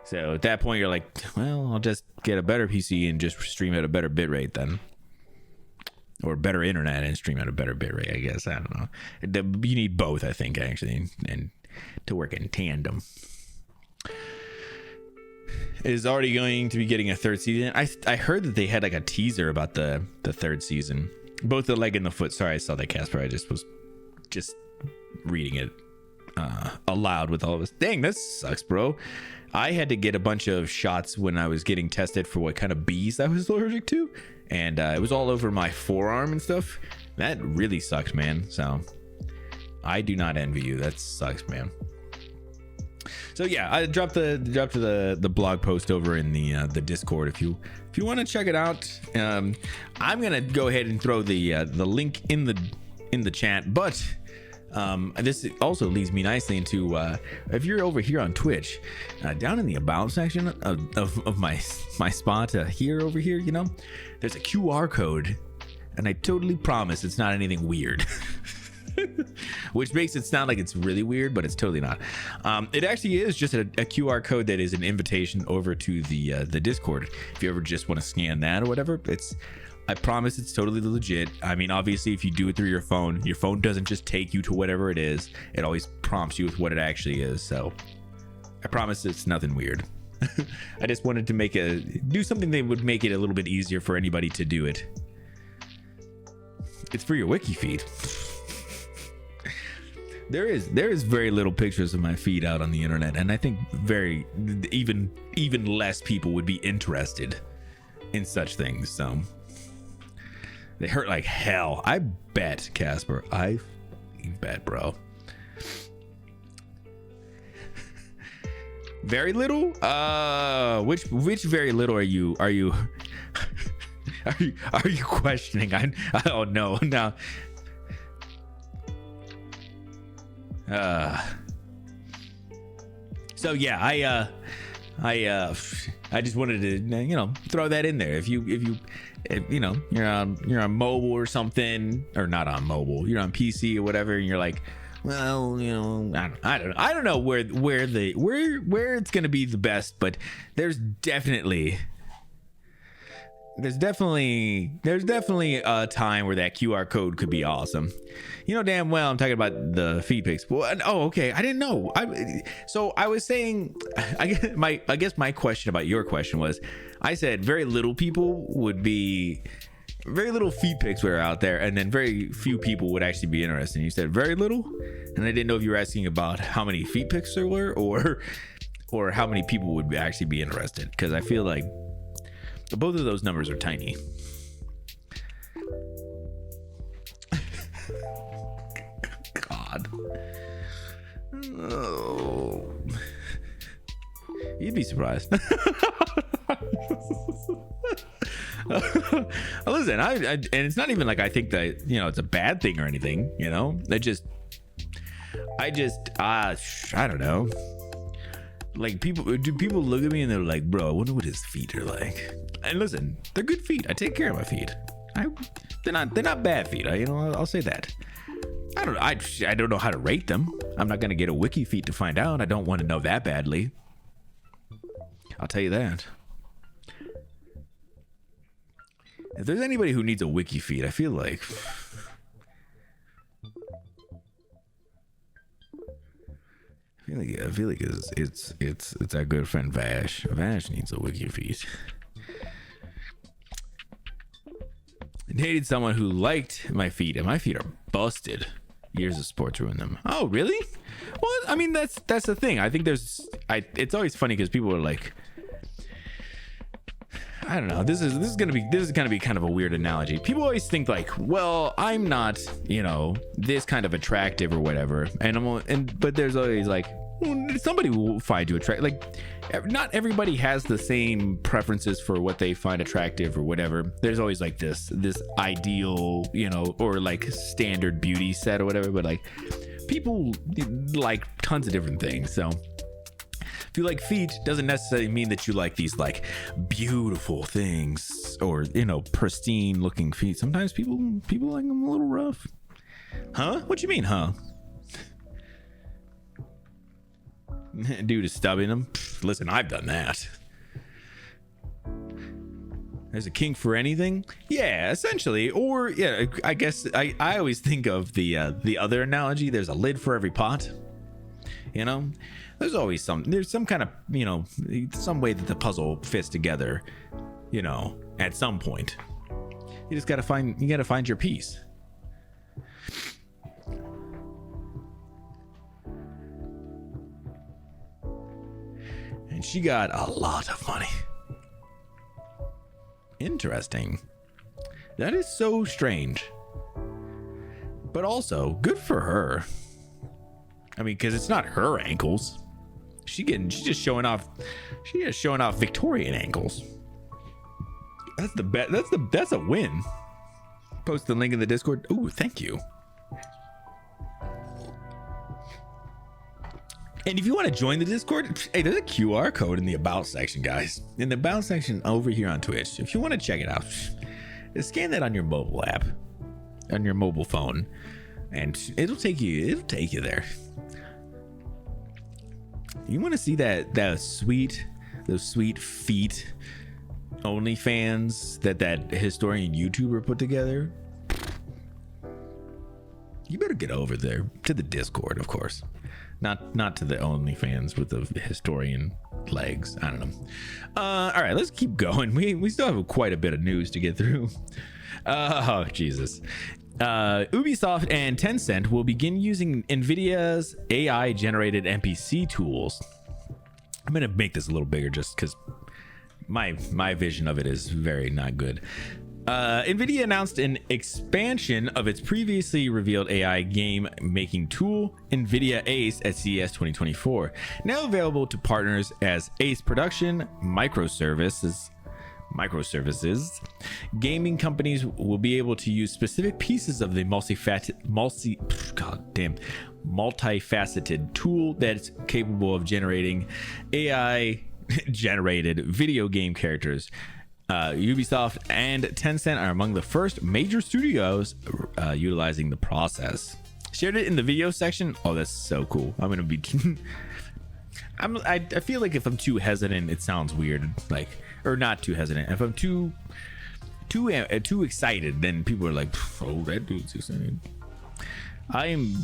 So at that point, you're like, well, I'll just get a better PC and just stream at a better bitrate then. Or better internet and stream at a better bitrate, I guess. I don't know. You need both, I think, actually, and to work in tandem. It is already going to be getting a third season. I heard that they had a teaser about the third season. Both the leg and the foot. Sorry, I saw that, Casper. I just was reading it aloud with all of us. Dang, this sucks, bro. I had to get a bunch of shots when I was getting tested for what kind of bees I was allergic to, and it was all over my forearm and stuff. That really sucks, man. So I do not envy you. That sucks, man. So yeah, I dropped the blog post over in the Discord. If you want to check it out, I'm gonna go ahead and throw the link in the chat, but. This also leads me nicely into if you're over here on Twitch, down in the about section of my spot over here, there's a QR code, and I totally promise it's not anything weird. Which makes it sound like it's really weird, but it's totally not. It actually is just a QR code that is an invitation over to the Discord. If you ever just want to scan that or whatever, I promise it's totally legit. I mean, obviously, if you do it through your phone doesn't just take you to whatever it is. It always prompts you with what it actually is. So I promise it's nothing weird. I just wanted to do something that would make it a little bit easier for anybody to do it. It's for your wiki feed. There is very little pictures of my feet out on the internet, and I think even less people would be interested in such things. So they hurt like hell. I bet, Casper. I bet, bro. Very little? Which very little are you are you questioning? Oh no. Now so yeah, I just wanted to throw that in there. If you you're on mobile or something, or not on mobile, you're on PC or whatever, and you're like, well, I don't know where it's gonna be the best, but there's definitely a time where that QR code could be awesome. Damn well I'm talking about the feed pics. Well, oh, okay, I didn't know. So I was saying, I guess my question about your question was, I said very little feed pics were out there, and then very few people would actually be interested. And you said very little, and I didn't know if you were asking about how many feed pics there were, or how many people would actually be interested, because I feel like both of those numbers are tiny. God. Oh. You'd be surprised. Listen, and it's not even like I think that it's a bad thing or anything. I don't know. Like, people look at me and they're like, bro, I wonder what his feet are like. And listen, they're good feet. I take care of my feet. They're not bad feet. I'll say that. I don't know how to rate them. I'm not gonna get a wiki feet to find out. I don't want to know that badly. I'll tell you that. If there's anybody who needs a wiki feed, I feel like it's our good friend Vash. Vash needs a wiki feed. I dated someone who liked my feet, and my feet are busted. Years of sports ruined them. Oh, really? Well, I mean, that's the thing. I think it's always funny because people are like, I don't know. This is gonna be kind of a weird analogy. People always think like, well, I'm not, this kind of attractive or whatever, but there's always like, somebody will find you attractive. Like, not everybody has the same preferences for what they find attractive or whatever. There's always like this ideal, or like standard beauty set or whatever. But like, people like tons of different things. So if you like feet, doesn't necessarily mean that you like these like beautiful things or pristine looking feet. Sometimes people like them a little rough. Huh? What you mean, huh? Dude is stubbing them. Listen, I've done that. There's a kink for anything? Yeah, essentially. Or yeah, I guess I always think of the other analogy. There's a lid for every pot. There's always some kind of some way that the puzzle fits together. At some point, you just gotta find your piece. And she got a lot of money. Interesting. That is so strange. But also, good for her. I mean, because it's not her ankles. She's just showing off Victorian ankles. That's the bet. That's a win. Post the link in the Discord. Ooh, thank you. And if you want to join the Discord, hey, there's a QR code in the About section, guys. In the About section over here on Twitch. If you want to check it out, scan that on your mobile app, on your mobile phone, and it'll take you there. You want to see those sweet feet OnlyFans that historian YouTuber put together? You better get over there to the Discord, of course. Not to the OnlyFans with the historian legs. I don't know. All right, let's keep going. We still have quite a bit of news to get through. Oh, Jesus. Ubisoft and Tencent will begin using NVIDIA's AI generated NPC tools. I'm gonna make this a little bigger just because my vision of it is very not good. NVIDIA announced an expansion of its previously revealed AI game making tool, NVIDIA Ace, at CES 2024. Now available to partners as Ace Production Microservices. Gaming companies will be able to use specific pieces of the multifaceted tool that's capable of generating AI generated video game characters. Ubisoft and Tencent are among the first major studios utilizing the process. Shared it in the video section. Oh, that's so cool. I'm gonna be I feel like if I'm too hesitant, it sounds weird, like, or not too hesitant. If I'm too excited, then people are like, oh, that dude's excited. I am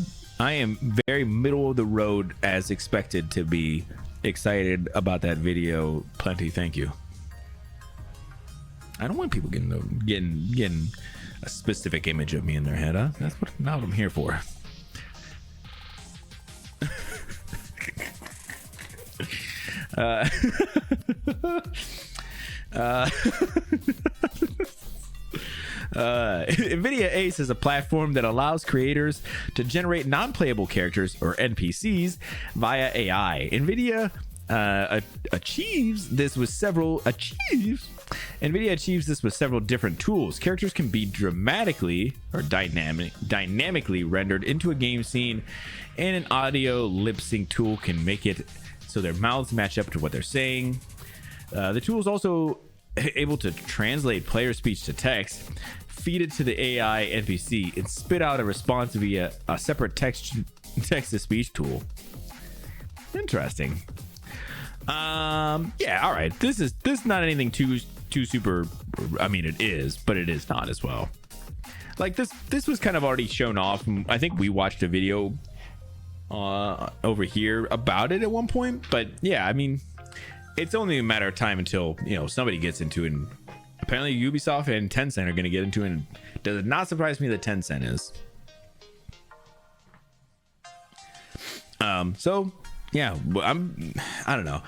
very middle of the road, as expected to be excited about that video. Plenty, thank you. I don't want people getting a specific image of me in their head, huh? That's not what I'm here for. NVIDIA Ace is a platform that allows creators to generate non-playable characters, or NPCs, via AI. NVIDIA achieves this with several different tools. Characters can be dramatically or dynamically rendered into a game scene, and an audio lip sync tool can make it so their mouths match up to what they're saying. The tool is also able to translate player speech to text, feed it to the AI NPC, and spit out a response via a separate text to speech tool. Interesting. Yeah, all right. This is not anything too super. I mean, it is, but it is not as well. Like this was kind of already shown off. I think we watched a video over here about it at one point, but yeah, I mean, it's only a matter of time until, you know, somebody gets into it, and apparently Ubisoft and Tencent are going to get into it. And does it not surprise me that Tencent is? So yeah, I don't know.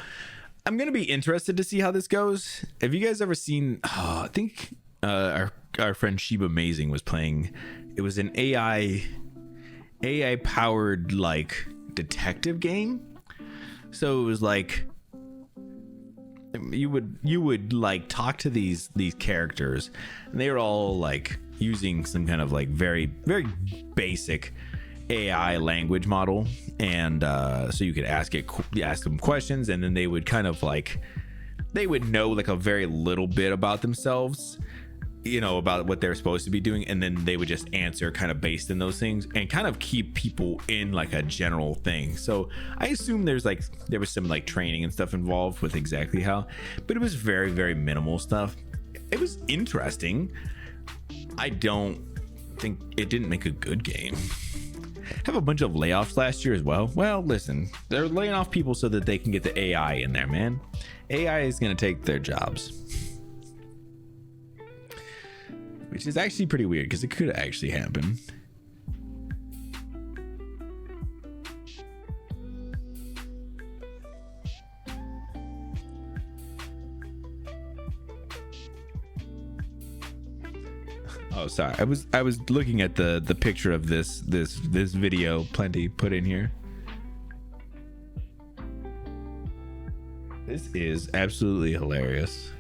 I'm gonna be interested to see how this goes. Have you guys ever seen? I think our friend Sheba Amazing was playing. It was an AI powered like detective game. So it was like you would like talk to these characters, and they were all like using some kind of like very basic AI language model, and so you could ask them questions, and then they would kind of like, they would know like a very little bit about themselves, you know, about what they're supposed to be doing, and then they would just answer kind of based in those things, and kind of keep people in like a general thing. So I assume there was some like training and stuff involved with exactly how, but it was very minimal stuff. It was interesting. I don't think it didn't make a good game. Have a bunch of layoffs last year as well. Well, listen, they're laying off people so that they can get the AI in there, man. AI is going to take their jobs, which is actually pretty weird because it could actually happen. Oh, sorry. I was looking at the picture of this video Plenty put in here. This is absolutely hilarious.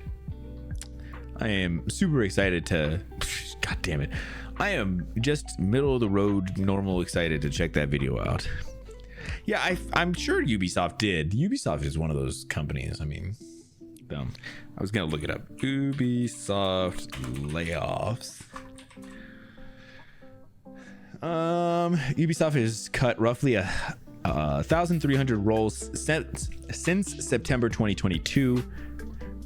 I am super excited to. God damn it! I am just middle of the road, normal excited to check that video out. Yeah, I'm sure Ubisoft did. Ubisoft is one of those companies. I mean, I was gonna look it up. Ubisoft layoffs. Ubisoft has cut roughly 1,300 roles since September 2022.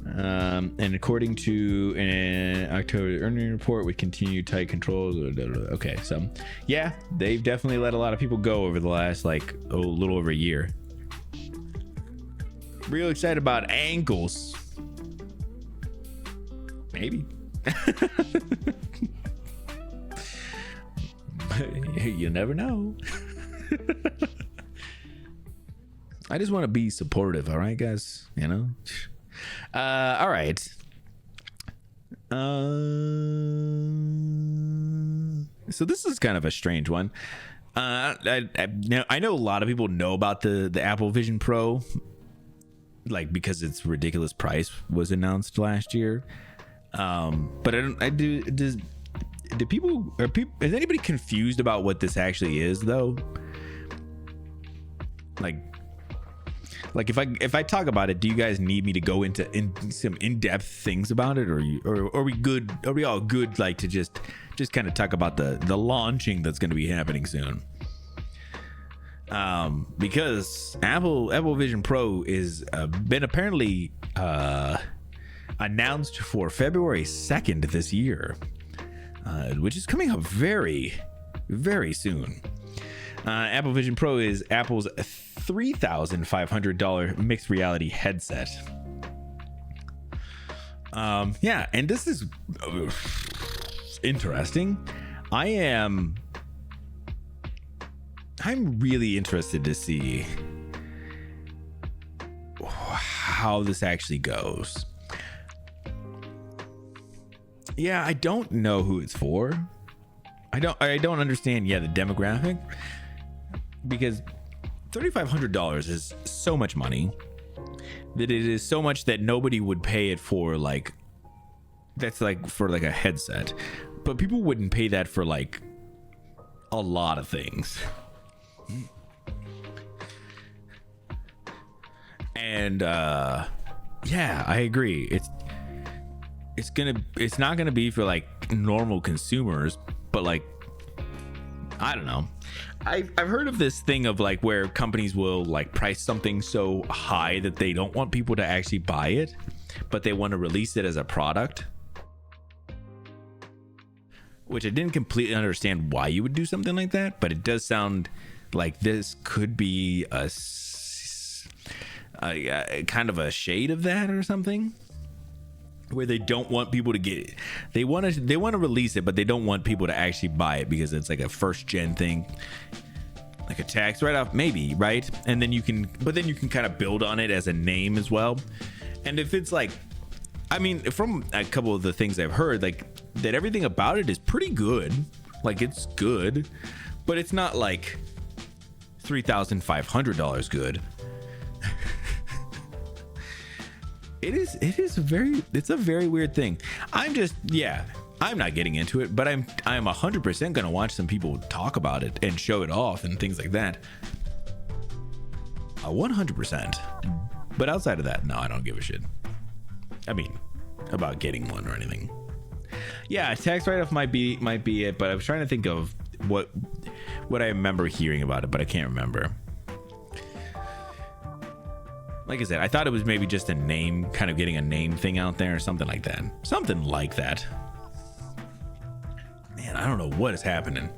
And according to an October earning report with continued tight controls. Okay, so yeah, they've definitely let a lot of people go over the last like a little over a year. Real excited about ankles. Maybe. You never know. I just want to be supportive, all right, guys? You know? All right. So this is kind of a strange one. I know a lot of people know about the Apple Vision Pro, like because its ridiculous price was announced last year. But is anybody confused about what this actually is though? Like if I talk about it, do you guys need me to go into some in-depth things about it, or are we good? Are we all good? Like to just kind of talk about the launching that's going to be happening soon. Because Apple Vision Pro is been apparently announced for February 2nd this year, which is coming up very, very soon. Apple Vision Pro is Apple's $3,500 mixed reality headset. Yeah, and this is interesting. I'm really interested to see how this actually goes. Yeah, I don't know who it's for. I don't understand the demographic, because $3,500 is so much money that it is so much that nobody would pay it for, like that's like for like a headset, but people wouldn't pay that for like a lot of things. And yeah, I agree. It's not gonna be for like normal consumers, but like I don't know. I've heard of this thing of like where companies will like price something so high that they don't want people to actually buy it, but they want to release it as a product. Which I didn't completely understand why you would do something like that, but it does sound like this could be a kind of a shade of that or something, where they don't want people to get it. They want to release it, but they don't want people to actually buy it because it's like a first gen thing, like a tax write-off, maybe, right? And then you can kind of build on it as a name as well. And if it's like, I mean, from a couple of the things I've heard, like that everything about it is pretty good. Like it's good, but it's not like $3,500 good. It's a very weird thing. I'm not getting into it, but I'm 100% gonna watch some people talk about it and show it off and things like that. 100%. But outside of that, no, I don't give a shit. I mean, about getting one or anything. Yeah, tax write-off might be it, but I was trying to think of what I remember hearing about it, but I can't remember. Like I said, I thought it was maybe just a name, kind of getting a name thing out there or something like that. Something like that. Man, I don't know what is happening.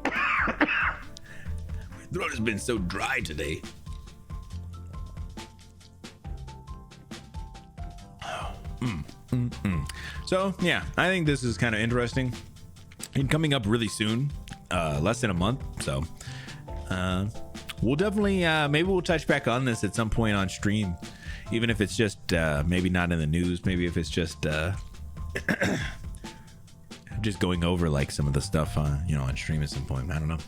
My throat has been so dry today. So, yeah, I think this is kind of interesting. And coming up really soon, less than a month. So, we'll definitely, maybe we'll touch back on this at some point on stream, even if it's just maybe not in the news. Maybe if it's just just going over like some of the stuff, on stream at some point. I don't know.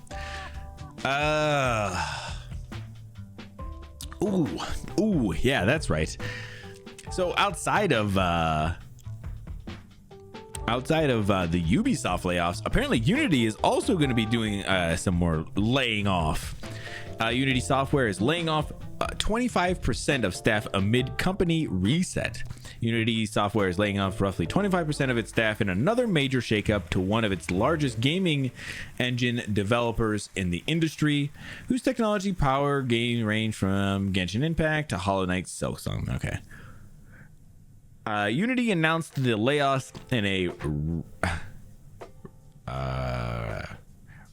Ooh, yeah, that's right. So outside of the Ubisoft layoffs, apparently Unity is also going to be doing some more laying off. Unity Software is laying off 25% of staff amid company reset. Unity Software is laying off roughly 25% of its staff in another major shakeup to one of its largest gaming engine developers in the industry, whose technology power gain range from Genshin Impact to Hollow Knight Silksong. Okay. Unity announced the layoffs in a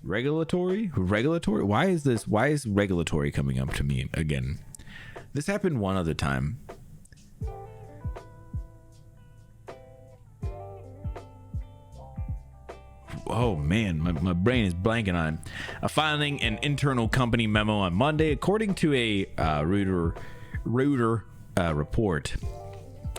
regulatory. Why is regulatory coming up to me again? This happened one other time. oh man, my brain is blanking on it. Filing an internal company memo on Monday, according to a Reuters report.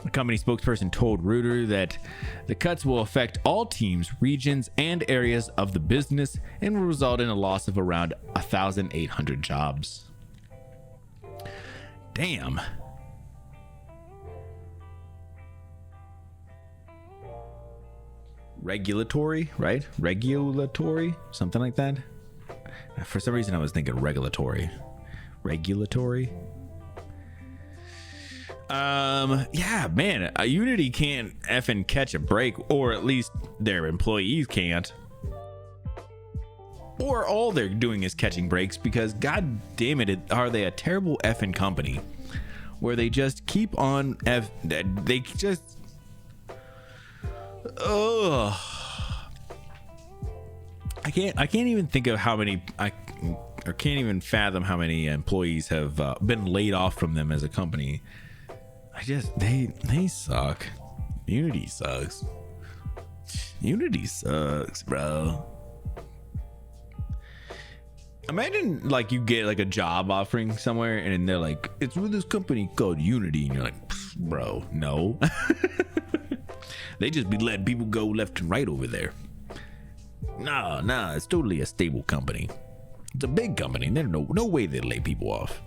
The company spokesperson told Reuters that the cuts will affect all teams, regions, and areas of the business and will result in a loss of around 1,800 jobs. Damn. Regulatory, right? Regulatory, something like that. For some reason, I was thinking regulatory. Regulatory. Yeah, man, Unity can't effing catch a break, or at least their employees can't. Or all they're doing is catching breaks, because god damn it, are they a terrible effing company where they just keep on they just I can't even think of how many I can't even fathom how many employees have been laid off from them as a company. They suck. Unity sucks. Unity sucks, bro. Imagine like you get like a job offering somewhere and they're like, it's with this company called Unity, and you're like, bro, no. They just be letting people go left and right over there. Nah, it's totally a stable company. It's a big company. There's no way they lay people off.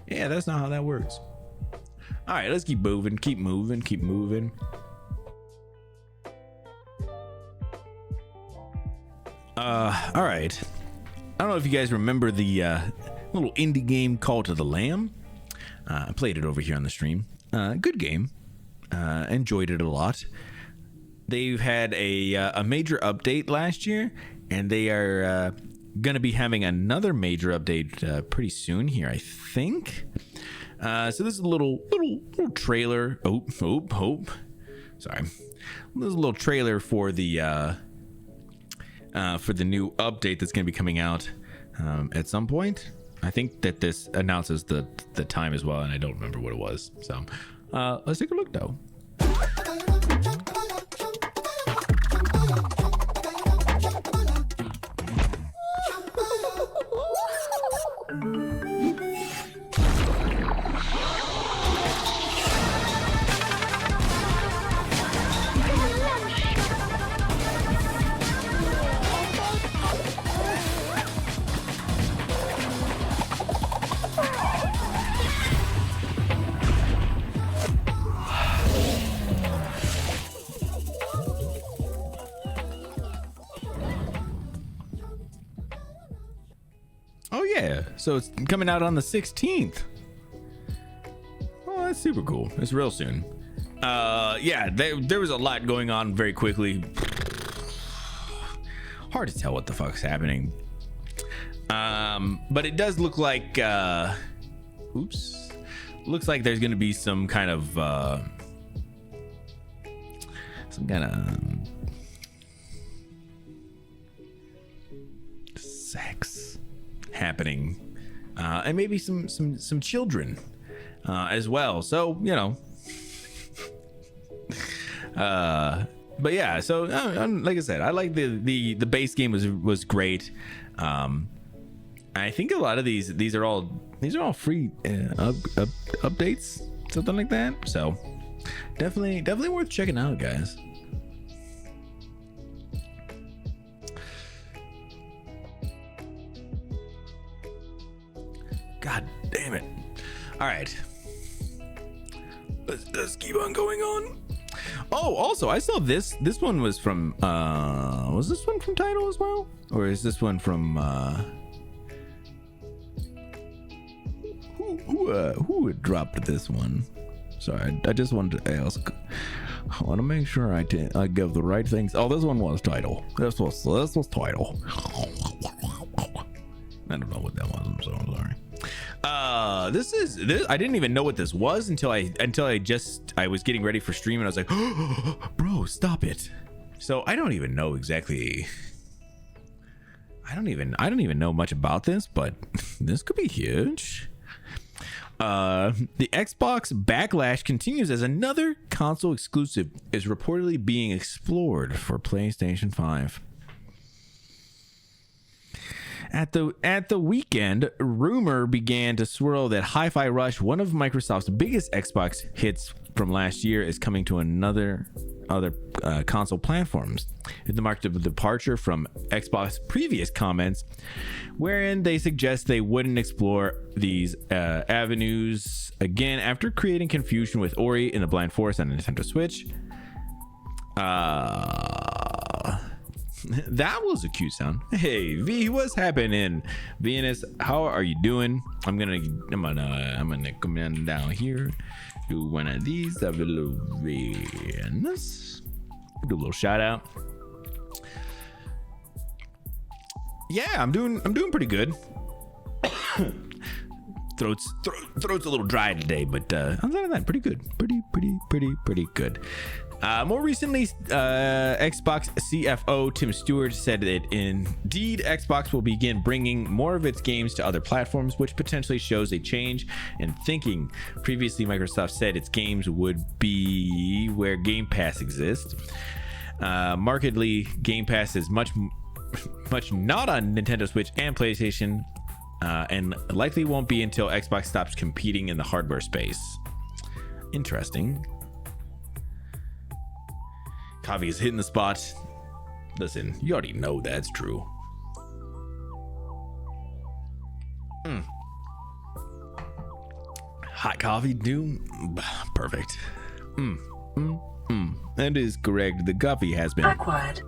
Yeah, that's not how that works. All right, let's keep moving. All right. I don't know if you guys remember the little indie game Call to the Lamb. I played it over here on the stream. Good game. Enjoyed it a lot. They've had a major update last year, and they are going to be having another major update pretty soon here, I think. So this is a little trailer. Sorry. This is a little trailer for the new update that's going to be coming out at some point. I think that this announces the time as well, and I don't remember what it was. So let's take a look though. Oh yeah, so it's coming out on the 16th. Oh, that's super cool. It's real soon. Yeah, there was a lot going on very quickly. Hard to tell what the fuck's happening. But it does look like looks like there's gonna be some kind of sex happening, and maybe some children as well. So you know, but yeah. So like I said, I like the base game was great. I think a lot of these are all free updates, something like that. So definitely worth checking out, guys. God damn it. All right. Let's keep on going on. Oh, also, I saw this one was from was this one from Tidal as well? Or is this one from who had dropped this one? Sorry, I just wanted to ask. I want to make sure I give the right things. Oh, this one was Tidal. This was Tidal. I don't know what that was. I'm so sorry. This I didn't even know what this was until I was getting ready for stream, and I was like, oh, bro, stop it. So I don't even know exactly. I don't even know much about this, but this could be huge. The Xbox backlash continues as another console exclusive is reportedly being explored for PlayStation 5. At the weekend, rumor began to swirl that Hi-Fi Rush, one of Microsoft's biggest Xbox hits from last year, is coming to other console platforms. It marked a departure from Xbox previous comments, wherein they suggest they wouldn't explore these avenues again after creating confusion with Ori in the Blind Forest on Nintendo Switch. That was a cute sound. Hey V, what's happening? Venus, how are you doing? I'm gonna come down here, do one of these. Have a little Venus. Do a little shout out. Yeah, I'm doing pretty good. Throat's a little dry today, but outside of that, pretty good. Pretty good. More recently, Xbox CFO Tim Stewart said that indeed Xbox will begin bringing more of its games to other platforms, which potentially shows a change in thinking. Previously, Microsoft said its games would be where Game Pass exists. Markedly, Game Pass is much not on Nintendo Switch and PlayStation, and likely won't be until Xbox stops competing in the hardware space. Interesting. Coffee is hitting the spot. Listen, you already know that's true. Hot coffee, dude. Perfect. That is correct. The coffee has been acquired.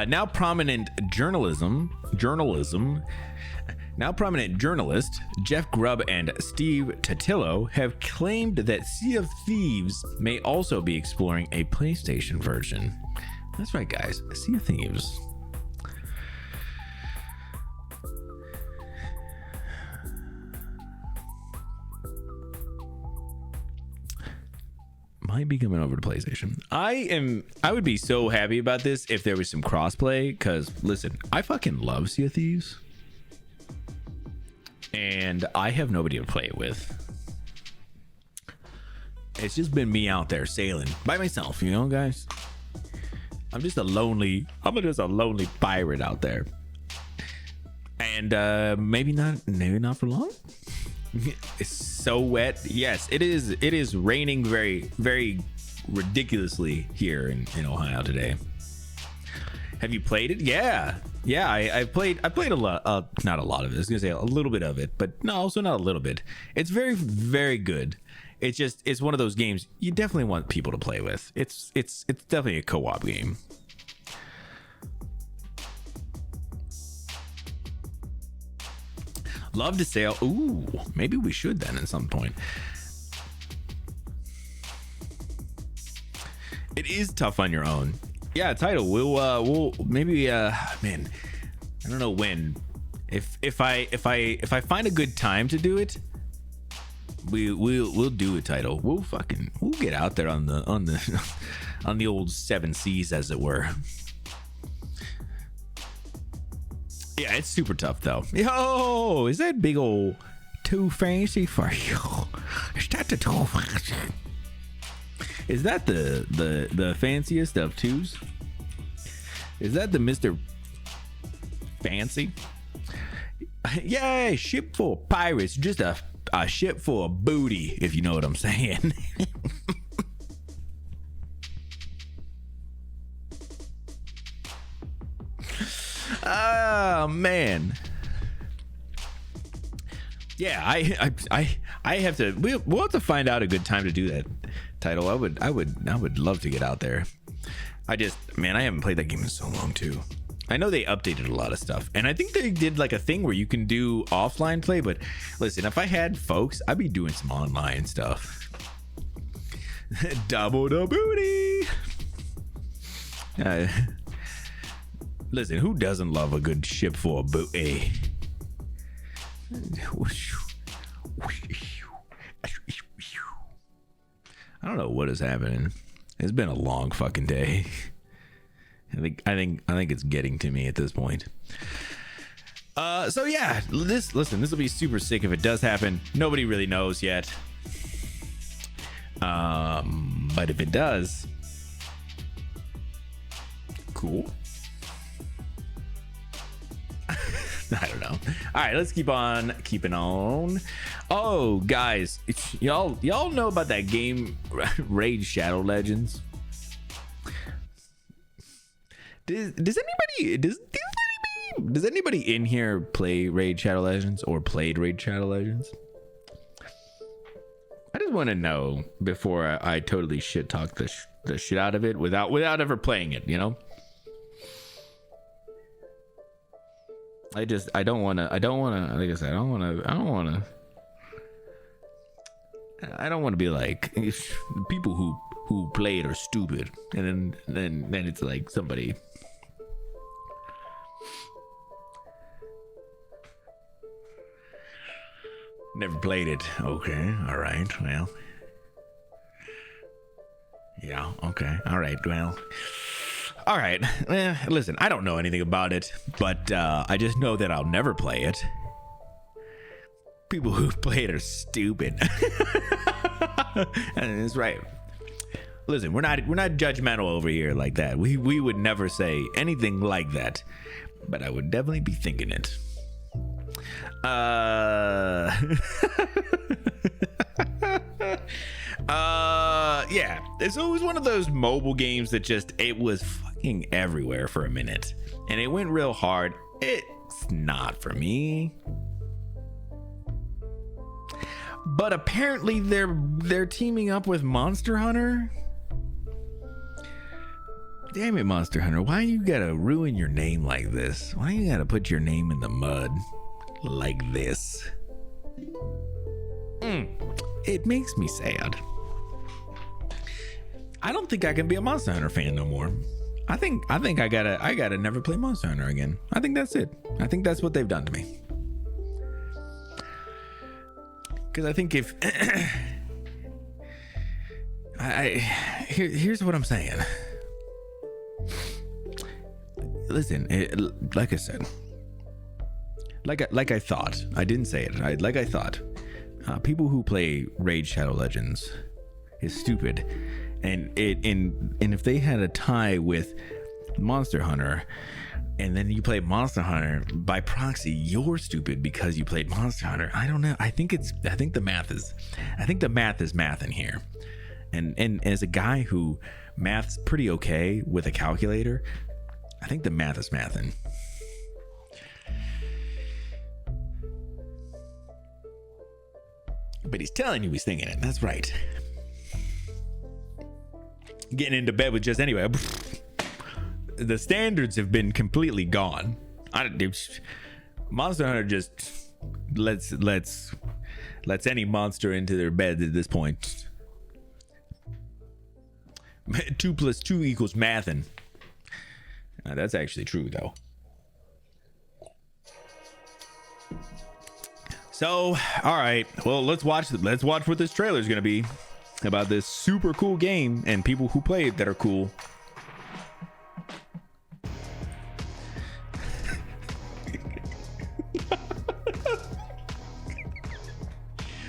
Now prominent journalist Jeff Grubb and Steve Totillo have claimed that Sea of Thieves may also be exploring a PlayStation version. That's right, guys. Sea of Thieves. Might be coming over to PlayStation. I would be so happy about this if there was some crossplay, because listen, I fucking love Sea of Thieves. And I have nobody to play it with. It's just been me out there sailing by myself, you know, guys. I'm just a lonely pirate out there. And maybe not for long. It's so wet. Yes, it is raining very, very ridiculously here in Ohio today. Have you played it? Yeah, I played a lot, not a lot of it. I was gonna say a little bit of it, but no, also not a little bit. It's very, very good. It's one of those games you definitely want people to play with. It's definitely a co-op game. Love to sail. Ooh, maybe we should then at some point. It is tough on your own. Yeah, title. We'll maybe man, I don't know when. If I find a good time to do it, we'll do a title. We'll get out there on the old seven seas, as it were. Yeah, it's super tough though. Yo, is that big old too fancy for you? Is that the too fancy? Is that the fanciest of twos? Is that the Mr. Fancy? Yay, ship full of pirates, just a ship full of booty, if you know what I'm saying. Oh man. Yeah, I have to. We'll have to find out a good time to do that title. I would love to get out there. I haven't played that game in so long too. I know they updated a lot of stuff, and I think they did like a thing where you can do offline play. But listen, if I had folks, I'd be doing some online stuff. Double the booty. Listen, who doesn't love a good ship full of booty? I don't know what is happening. It's been a long fucking day. I think it's getting to me at this point. So yeah, this will be super sick if it does happen. Nobody really knows yet. But if it does, cool. I don't know. All right, let's keep on keeping on. Oh, guys, y'all know about that game Raid Shadow Legends? Does anybody in here play Raid Shadow Legends or played Raid Shadow Legends? I just want to know before I totally shit talk the shit out of it without ever playing it, you know? I don't want to, like I said, I don't want to be like people who play it are stupid. And then it's like somebody. Never played it. Okay. All right. Well. Yeah. Okay. All right. Well. All right. Listen, I don't know anything about it, but I just know that I'll never play it. People who play it are stupid. And it's right. Listen, we're not judgmental over here like that. We would never say anything like that, but I would definitely be thinking it. Yeah, so it was one of those mobile games that it was fucking everywhere for a minute, and it went real hard. It's not for me, but apparently they're teaming up with Monster Hunter. Damn it, Monster Hunter, why you gotta ruin your name like this? Why you gotta put your name in the mud like this? It makes me sad. I don't think I can be a Monster Hunter fan no more. I think I gotta never play Monster Hunter again. I think that's it. I think that's what they've done to me. Because I think if here's what I'm saying. Listen, like I said, like I thought. I didn't say it. Like I thought. People who play Raid Shadow Legends is stupid, and if they had a tie with Monster Hunter, and then you play Monster Hunter by proxy, you're stupid because you played Monster Hunter. I don't know. I think the math is math in here, and as a guy who math's pretty okay with a calculator, I think the math is mathin'. But he's telling you he's thinking it. That's right. Getting into bed with just anyway. The standards have been completely gone. Monster Hunter just lets any monster into their bed at this point. 2 + 2 = mathin'. That's actually true though. So, all right. Well, let's watch what this trailer is going to be about this super cool game and people who play it that are cool.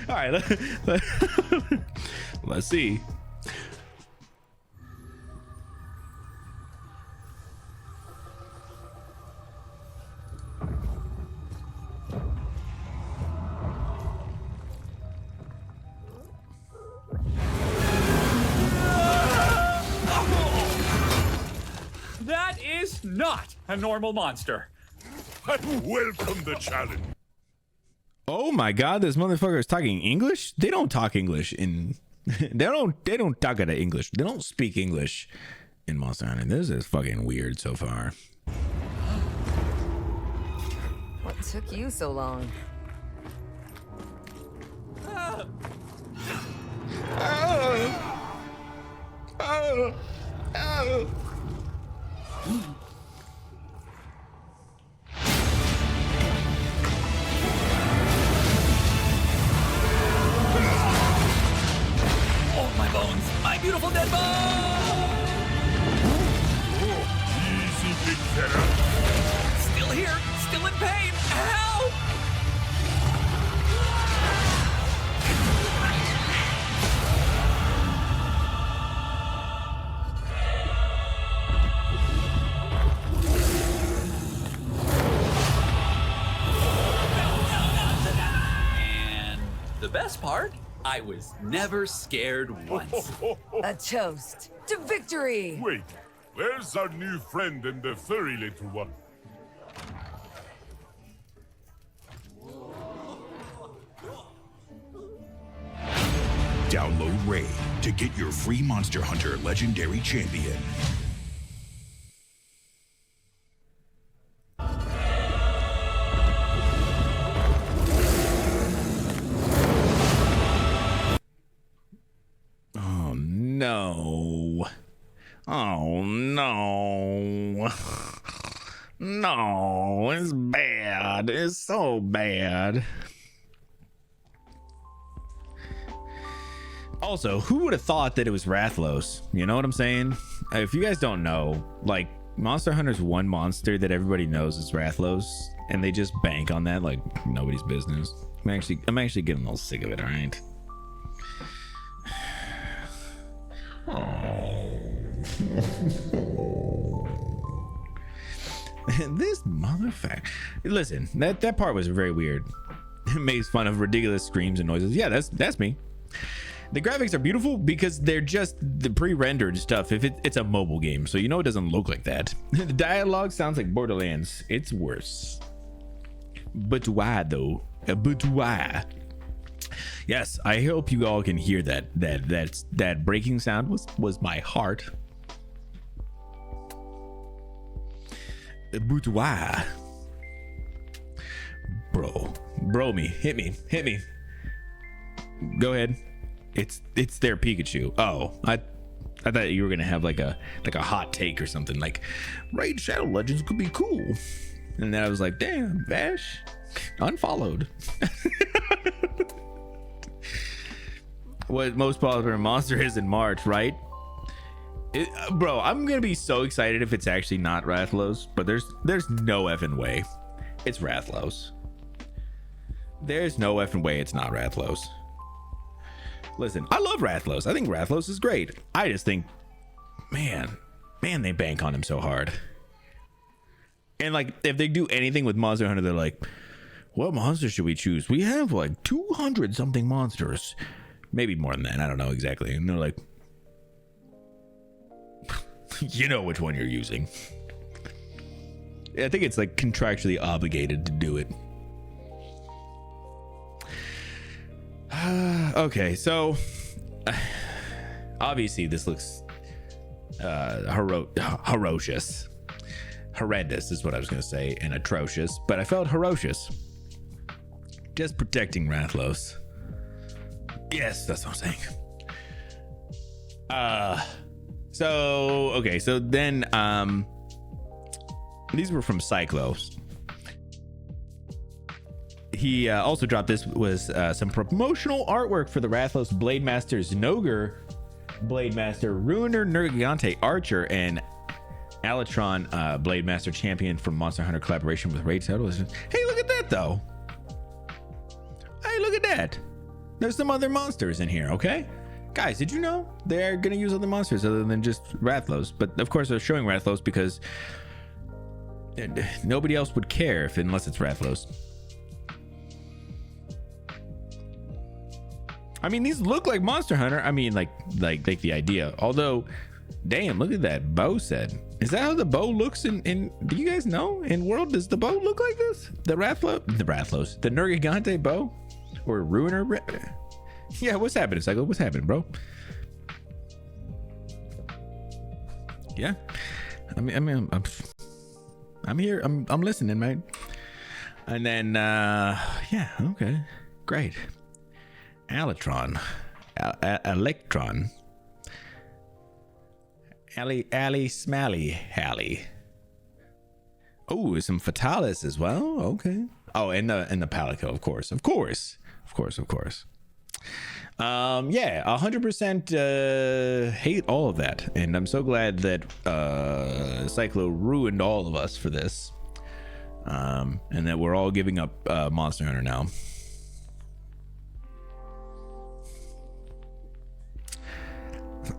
All right. Let's see. Not a normal monster. I welcome the challenge. Oh my god, this motherfucker is talking English? They don't talk English in they don't talk at English. They don't speak English in Monster Hunter. This is fucking weird so far. What took you so long? Oh, my bones! My beautiful dead bones! Easy, big fella. Still here, still in pain. best part, I was never scared once. A toast to victory. Wait, where's our new friend and the furry little one? Download Raid to get your free Monster Hunter Legendary Champion. Oh no. Oh no. No, it's bad. It's so bad. Also, who would have thought that it was Rathalos? You know what I'm saying? If you guys don't know, like, Monster Hunter's one monster that everybody knows is Rathalos, and they just bank on that like nobody's business. I'm actually getting a little sick of it, alright? This motherfucker. Listen, that part was very weird. It makes fun of ridiculous screams and noises. Yeah, that's me. The graphics are beautiful because they're just the pre-rendered stuff. If it's a mobile game, so you know it doesn't look like that. The dialogue sounds like Borderlands. It's worse. But why though? But why? Yes, I hope you all can hear that breaking sound was my heart. But why? Bro me, hit me. Go ahead. It's their Pikachu. Oh, I thought you were gonna have like a hot take or something, like Raid Shadow Legends could be cool. And then I was like, damn, Vash, unfollowed. What most popular monster is in March, right? Bro, I'm gonna be so excited if it's actually not Rathalos, but there's no effing way it's Rathalos. There's no effing way it's not Rathalos. Listen, I love Rathalos. I think Rathalos is great. I just think, man, they bank on him so hard. And like, if they do anything with Monster Hunter, they're like, what monster should we choose? We have like 200 something monsters. Maybe more than that. I don't know exactly. And they're like, you know which one you're using. I think it's like contractually obligated to do it. Okay, so obviously this looks ferocious. Horrendous is what I was going to say, and atrocious, but I felt ferocious. Just protecting Rathalos. Yes, that's what I'm saying. So then these were from Cyclos. He also dropped this was some promotional artwork for the Rathalos Blade Masters Nogur Blade Master, Ruiner Nergigante Archer, and Alatron Blade Master Champion from Monster Hunter collaboration with Raid Shadow Legends. Hey, look at that though. Hey, look at that. There's some other monsters in here, okay? Guys, did you know they're gonna use other monsters other than just Rathalos? But of course they're showing Rathalos because nobody else would care unless it's Rathalos. I mean, these look like Monster Hunter. I mean, like the idea. Although, damn, look at that bow set. Is that how the bow looks in do you guys know? In World, does the bow look like this? The Nergigante bow? Or Ruiner? Yeah, what's happening, Cycle? What's happening, bro? Yeah. I'm here. I'm listening, mate. And then yeah, okay. Great. Alatron. Electron. Ali Smally Hallie. Oh, some Fatalis as well. Okay. Oh, and the Palico, of course. Yeah, 100% hate all of that, and I'm so glad that Cyclo ruined all of us for this, and that we're all giving up Monster Hunter now.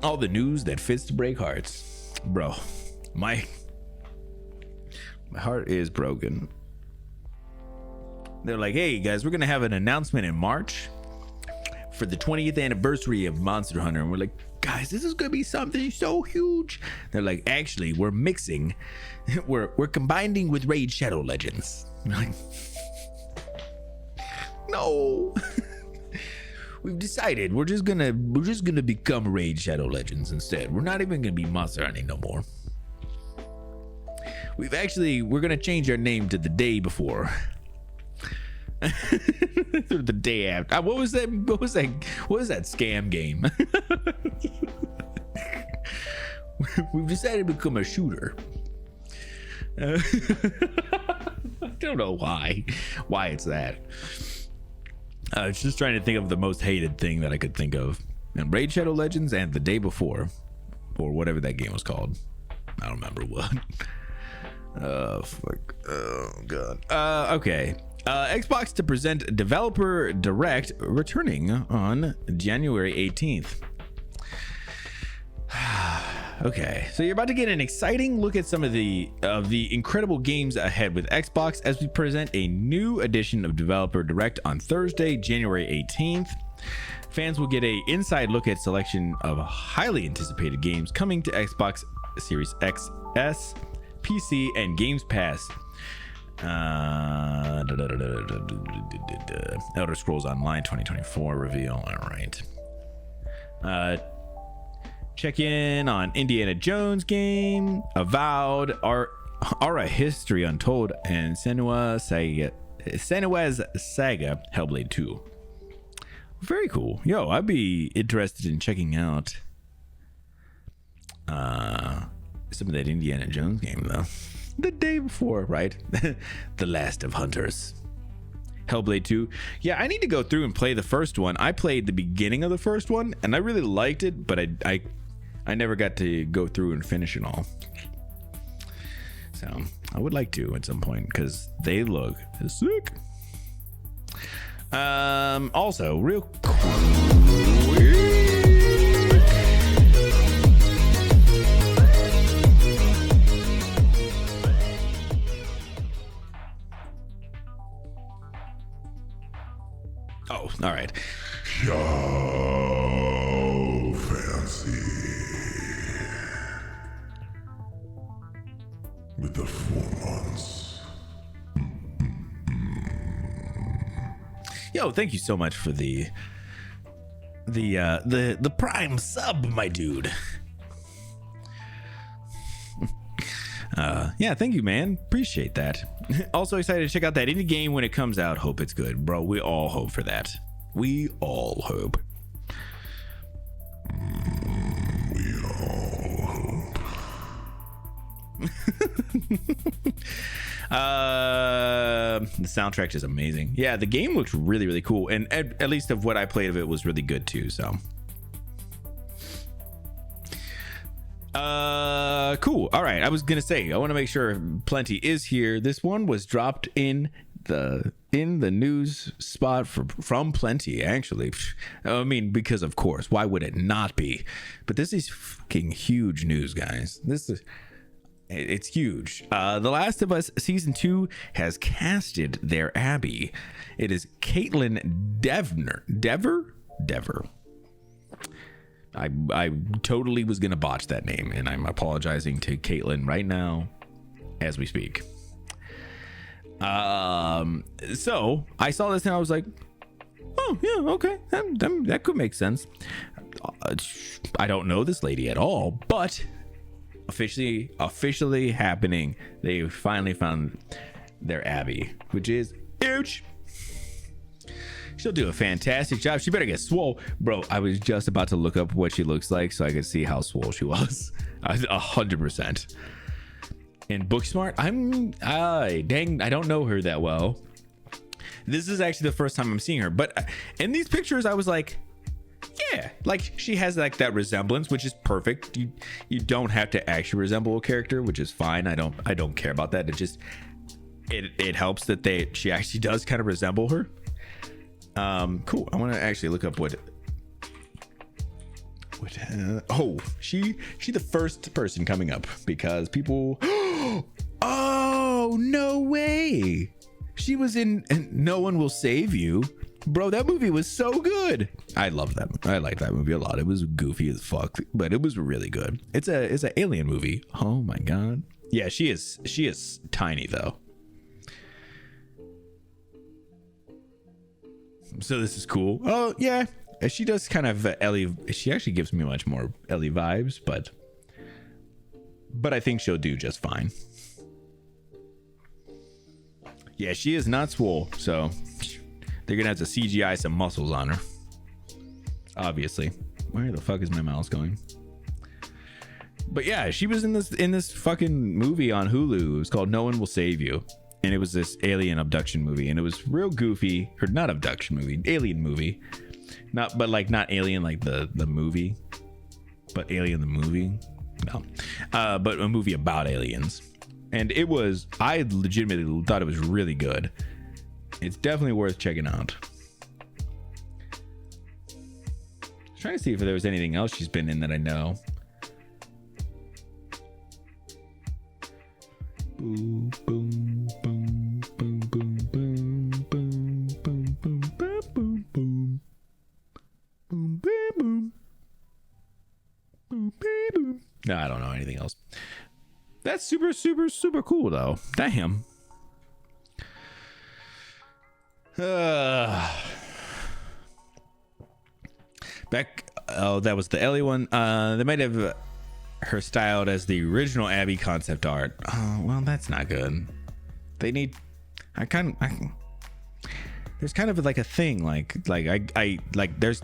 All the news that fits to break hearts, bro. My heart is broken. They're like, hey guys, we're gonna have an announcement in March for the 20th anniversary of Monster Hunter. And we're like, guys, this is gonna be something so huge. They're like, actually, we're mixing, we're combining with Raid Shadow Legends. We're like, no. We've decided we're just gonna become Raid Shadow Legends instead. We're not even gonna be Monster Hunting no more. We're gonna change our name to The Day Before. The day after. What was that scam game? We've decided to become a shooter. I don't know why it's that. I was just trying to think of the most hated thing that I could think of. And Raid Shadow Legends and The Day Before, or whatever that game was called. I don't remember what. Oh, fuck. Oh, God. Okay. Xbox to present Developer Direct returning on January 18th. Okay, so you're about to get an exciting look at some of the incredible games ahead with Xbox as we present a new edition of Developer Direct on Thursday, January 18th. Fans will get a inside look at selection of highly anticipated games coming to Xbox Series XS, PC, and Games Pass. Elder Scrolls Online 2024 reveal. All right. Check in on Indiana Jones game, Avowed, Aura History Untold, and Senua's Saga Hellblade 2. Very cool. Yo, I'd be interested in checking out some of that Indiana Jones game though. The Day Before, right? The Last of Hunters. Hellblade 2. Yeah, I need to go through and play the first one. I played the beginning of the first one and I really liked it, but I never got to go through and finish it all. So I would like to at some point because they look sick. Also, real quick. Oh, all right. How fancy. With the 4 months. Yo, thank you so much for the Prime sub, my dude. Yeah, thank you, man. Appreciate that. Also excited to check out that indie game when it comes out. Hope it's good, bro. We all hope for that. We all hope. We all hope. The soundtrack is amazing. Yeah, the game looks really, really cool, and at least of what I played of it was really good too. So, cool. All right, I was gonna say I want to make sure Plenty is here. This one was dropped in the news spot from Plenty, actually. I mean, because of course, why would it not be? But this is fucking huge news, guys. It's huge. The Last of Us Season 2 has casted their Abby. It is Caitlin Dever. I totally was gonna botch that name, and I'm apologizing to Caitlin right now as we speak. So I saw this and I was like, oh yeah, okay, that could make sense. I don't know this lady at all, but officially happening. They finally found their Abby, which is huge. She'll do a fantastic job. She better get swole. Bro, I was just about to look up what she looks like so I could see how swole she was. 100%. In Booksmart, I don't know her that well. This is actually the first time I'm seeing her, but in these pictures I was like, yeah, like she has like that resemblance, which is perfect. You don't have to actually resemble a character, which is fine. I don't care about that. It helps that she actually does kind of resemble her. Cool. I want to actually look up what she the first person coming up because people. Oh, no way. She was in No One Will Save You. Bro, that movie was so good. I love that movie. I like that movie a lot. It was goofy as fuck, but it was really good. It's an alien movie. Oh my god. Yeah, she is tiny though. So this is cool. Oh yeah, she does kind of Ellie. She actually gives me much more Ellie vibes, but I think she'll do just fine. Yeah, she is not swole, so they're gonna have to CGI some muscles on her. Obviously. Where the fuck is my mouse going? But yeah, she was in this fucking movie on Hulu. It was called No One Will Save You. And it was this alien abduction movie. And it was real goofy. Or not abduction movie. Alien movie. Not alien like the movie. But Alien the movie. No. But a movie about aliens. And I legitimately thought it was really good. It's definitely worth checking out. Trying to see if there was anything else she's been in that I know. Boom, boom, boom, boom, boom, boom, boom, boom, boom, boom, boom, boom, boom, boom, boom, boom. No, I don't know anything else. That's super, super, super cool though. Damn. That was the Ellie one. They might have her styled as the original Abby concept art. Oh, well, that's not good. They need. There's kind of like a thing, like I there's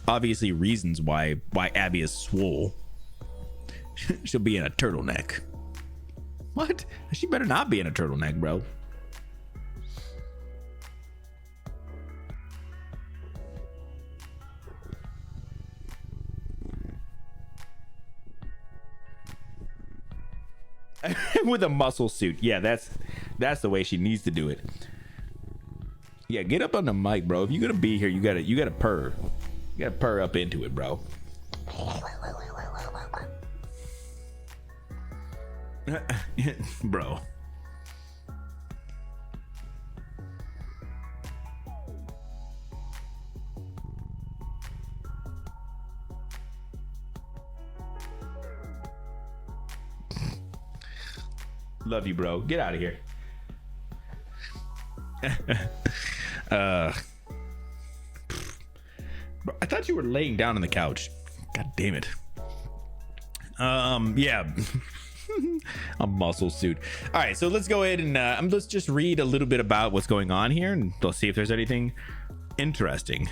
obviously reasons why Abby is swole. She'll be in a turtleneck. What? She better not be in a turtleneck, bro. With a muscle suit. Yeah, that's the way she needs to do it. Yeah, get up on the mic, bro. If you're gonna be here, you gotta purr. You gotta purr up into it, bro. Bro. Love you, bro. Get out of here. Bro, I thought you were laying down on the couch. God damn it. Yeah. A muscle suit. All right, so let's go ahead and let's just read a little bit about what's going on here, and let's see if there's anything interesting.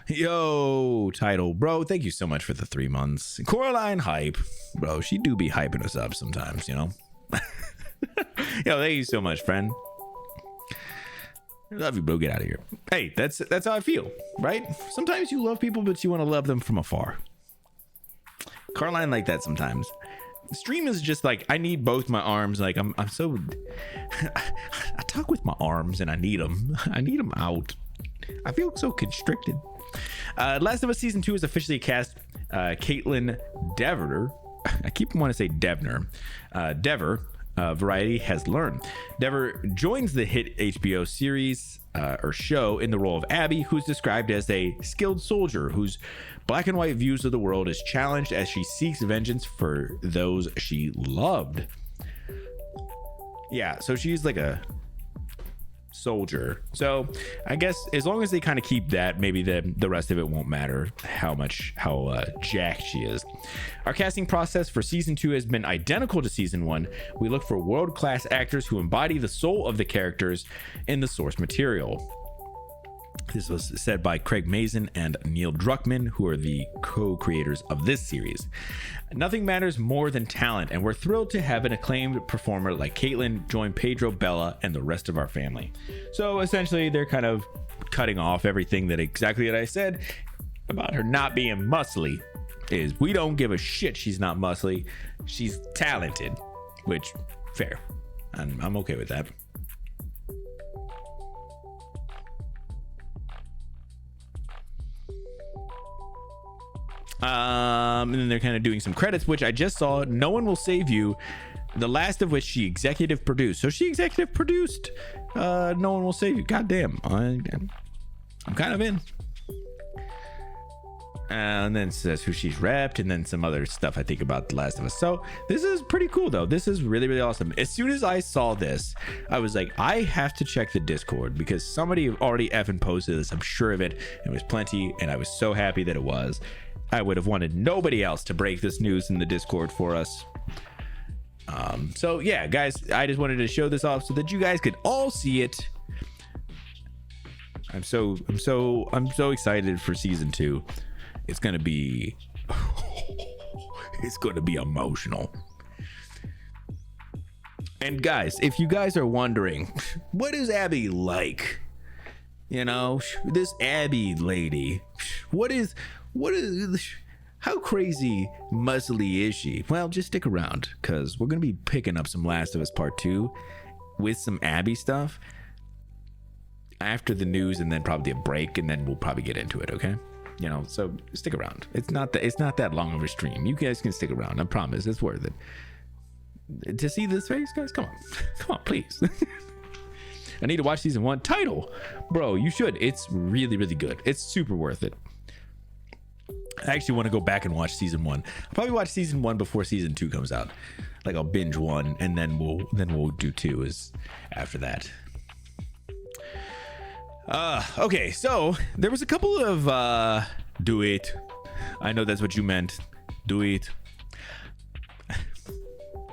Yo, Title, bro, thank you so much for the 3 months. Coraline hype, bro, she do be hyping us up sometimes, Yo, thank you so much, friend. Love you, bro. Get out of here. Hey, that's how I feel, right? Sometimes you love people, but you want to love them from afar. Caroline like that sometimes. Stream is just like, I need both my arms. Like I'm so I talk with my arms and I need them out. I feel so constricted. Last of Us Season 2 is officially cast Caitlin Dever. I keep wanting to say Devner. Dever, Variety has learned. Dever joins the hit HBO series or show in the role of Abby, who's described as a skilled soldier whose black and white views of the world is challenged as she seeks vengeance for those she loved. Yeah, so she's like a soldier. So I guess as long as they kind of keep that, maybe the rest of it won't matter how jacked she is. Our casting process for season 2 has been identical to season 1. We look for world-class actors who embody the soul of the characters in the source material. This was said by Craig Mazin and Neil Druckmann, who are the co-creators of this series. Nothing matters more than talent, and we're thrilled to have an acclaimed performer like Caitlin join Pedro, Bella, and the rest of our family. So essentially, they're kind of cutting off everything exactly that I said about her not being muscly. is we don't give a shit she's not muscly. She's talented, which fair. I'm okay with that. And then they're kind of doing some credits, which I just saw. No One Will Save You, the last of which she executive produced. So she executive produced No One Will Save You. Goddamn, I'm kind of in. And then it says who she's repped, and then some other stuff I think about The Last of Us. So this is pretty cool though. This is really, really awesome. As soon as I saw this, I was like, I have to check the Discord because somebody already effing posted this. I'm sure of it. It was plenty, and I was so happy that it was. I would have wanted nobody else to break this news in the Discord for us. So yeah, guys, I just wanted to show this off so that you guys could all see it. I'm so excited for season 2. It's gonna be emotional. And guys, if you guys are wondering, what is Abby like? You know, this Abby lady, how crazy muscly is she? Well, just stick around because we're gonna be picking up some Last of Us Part 2 with some Abby stuff after the news, and then probably a break, and then we'll probably get into it. Okay, you know, so stick around. It's not that long of a stream. You guys can stick around. I promise, it's worth it. To see this face, guys, come on, please. I need to watch season 1. Title, bro, you should. It's really, really good. It's super worth it. I actually want to go back and watch season 1. I'll probably watch season 1 before season 2 comes out. Like I'll binge 1 and then we'll do 2 is after that. Okay, so there was a couple of do it. I know that's what you meant. Do it.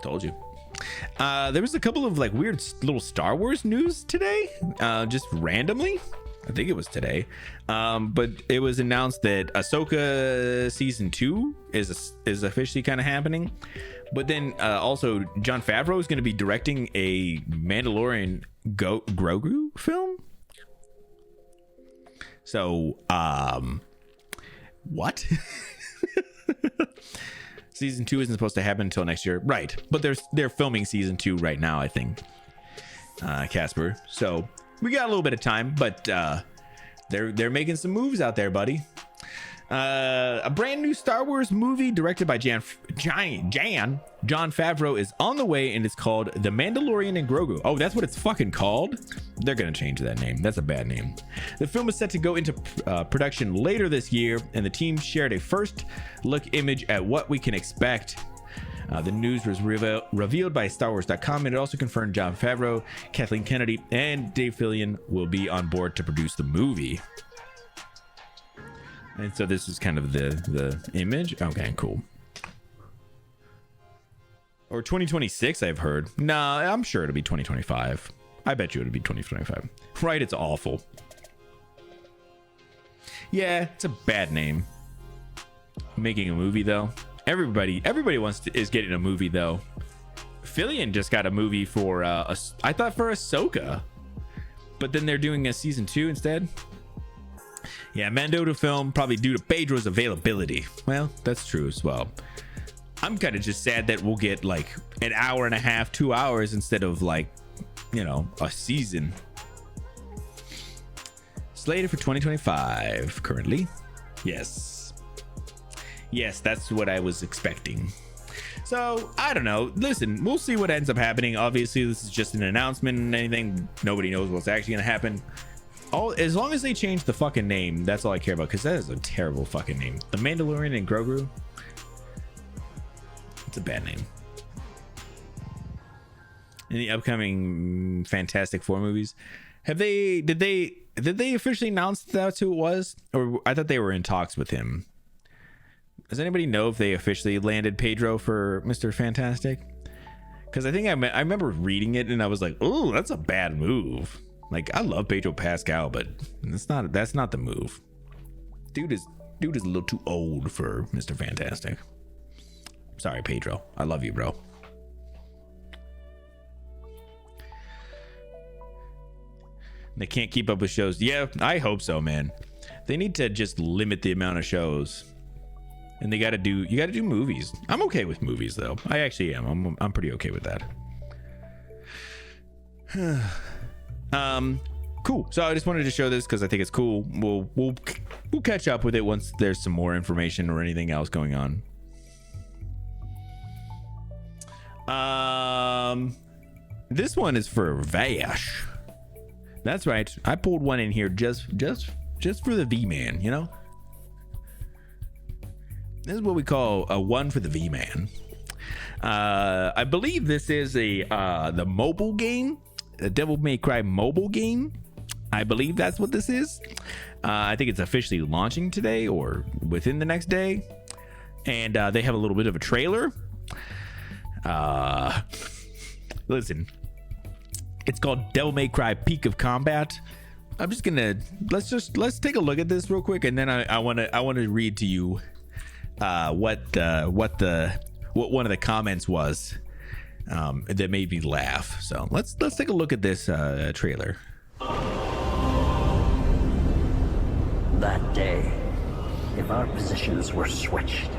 Told you. There was a couple of like weird little Star Wars news today, just randomly. I think it was today, but it was announced that Ahsoka season 2 is officially kind of happening. But then also Jon Favreau is going to be directing a Mandalorian Grogu film. So, what? Season 2 isn't supposed to happen until next year, right? But they're filming season 2 right now, I think. Casper. So we got a little bit of time, but they're making some moves out there, buddy. A brand new Star Wars movie directed by Jon Favreau is on the way, and it's called The Mandalorian and Grogu. Oh, that's what it's fucking called? They're gonna change that name. That's a bad name. The film is set to go into production later this year, and the team shared a first look image at what we can expect. The news was revealed by StarWars.com, and it also confirmed Jon Favreau, Kathleen Kennedy, and Dave Fillion will be on board to produce the movie. And so this is kind of the image. Okay, cool. Or 2026, I've heard. Nah, I'm sure it'll be 2025. I bet you it'll be 2025. Right, it's awful. Yeah, it's a bad name. Making a movie, though. Everybody is getting a movie, though. Fillion just got a movie for, I thought for Ahsoka. But then they're doing a season 2 instead. Yeah, Mando to film, probably due to Pedro's availability. Well, that's true as well. I'm kind of just sad that we'll get like an hour and a half, 2 hours instead of like, you know, a season. Slated for 2025 currently. Yes, that's what I was expecting. So I don't know. Listen, we'll see what ends up happening. Obviously, this is just an announcement and anything. Nobody knows what's actually going to happen. As long as they change the fucking name, that's all I care about, because that is a terrible fucking name. The Mandalorian and Grogu. It's a bad name. In the upcoming Fantastic Four movies, did they officially announce that's who it was? Or I thought they were in talks with him. Does anybody know if they officially landed Pedro for Mr. Fantastic? Because I think I remember reading it and I was like, oh, that's a bad move. Like, I love Pedro Pascal, but that's not the move. Dude is a little too old for Mr. Fantastic. Sorry, Pedro. I love you, bro. They can't keep up with shows. Yeah, I hope so, man. They need to just limit the amount of shows. And you got to do movies. I'm okay with movies though. I actually am. I'm pretty okay with that. Cool. So I just wanted to show this because I think it's cool. We'll catch up with it once there's some more information or anything else going on. This one is for Vash. That's right. I pulled one in here just for the V-Man, you know? This is what we call a one for the V-Man. I believe this is the mobile game, the Devil May Cry mobile game. I believe that's what this is. I think it's officially launching today or within the next day. And they have a little bit of a trailer. Listen, it's called Devil May Cry Peak of Combat. I'm just gonna let's take a look at this real quick, and then I want to read to you what one of the comments was that made me laugh. So let's take a look at this trailer. That day, if our positions were switched,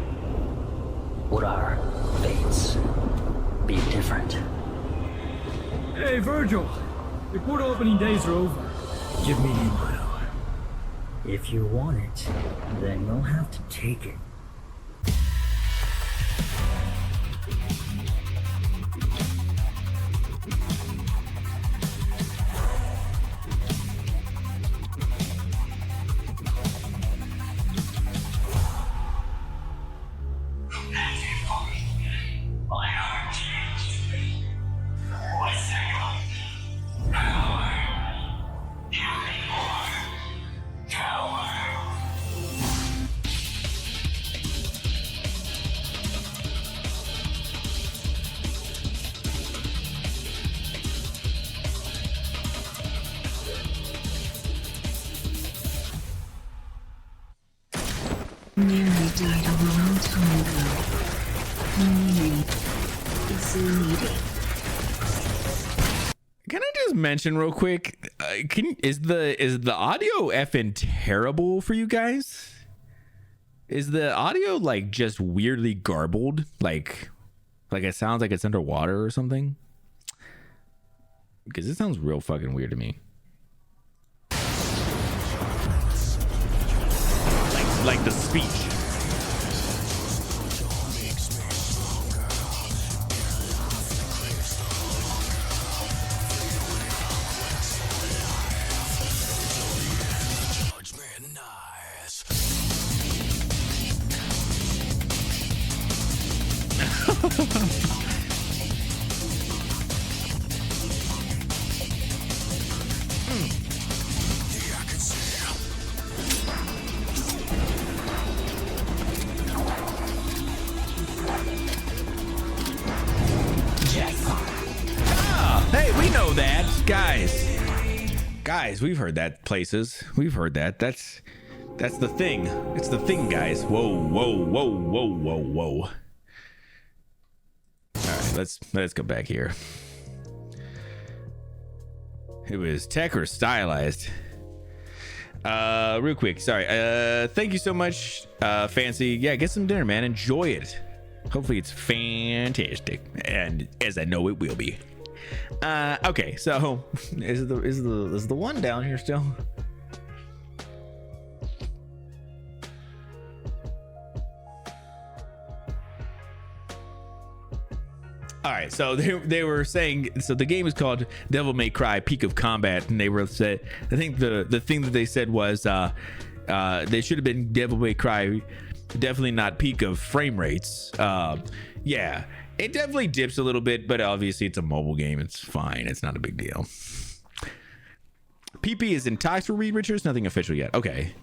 would our fates be different? Hey, Virgil. The port opening days are over. Give me the ammo. If you want it, then you'll have to take it. Mary died a long time ago. Her meaning is needed. Can I just mention real quick? Is the audio effing terrible for you guys? Is the audio like just weirdly garbled? Like it sounds like it's underwater or something? Because it sounds real fucking weird to me. Like the speech. Hey, we know that, guys, we've heard that places. We've heard that. That's the thing. It's the thing, guys. Whoa. All right, let's go back here. It was tech or stylized. Real quick, sorry. Thank you so much, Fancy. Yeah, get some dinner, man. Enjoy it. Hopefully it's fantastic, and as I know it will be. Okay, so is the one down here still? All right, so they were saying, so the game is called Devil May Cry Peak of Combat, and they were said, I think the thing that they said was they should have been Devil May Cry, definitely not peak of frame rates. Yeah, it definitely dips a little bit, but obviously it's a mobile game. It's fine. It's not a big deal. PP is in talks for Reed Richards. Nothing official yet. Okay,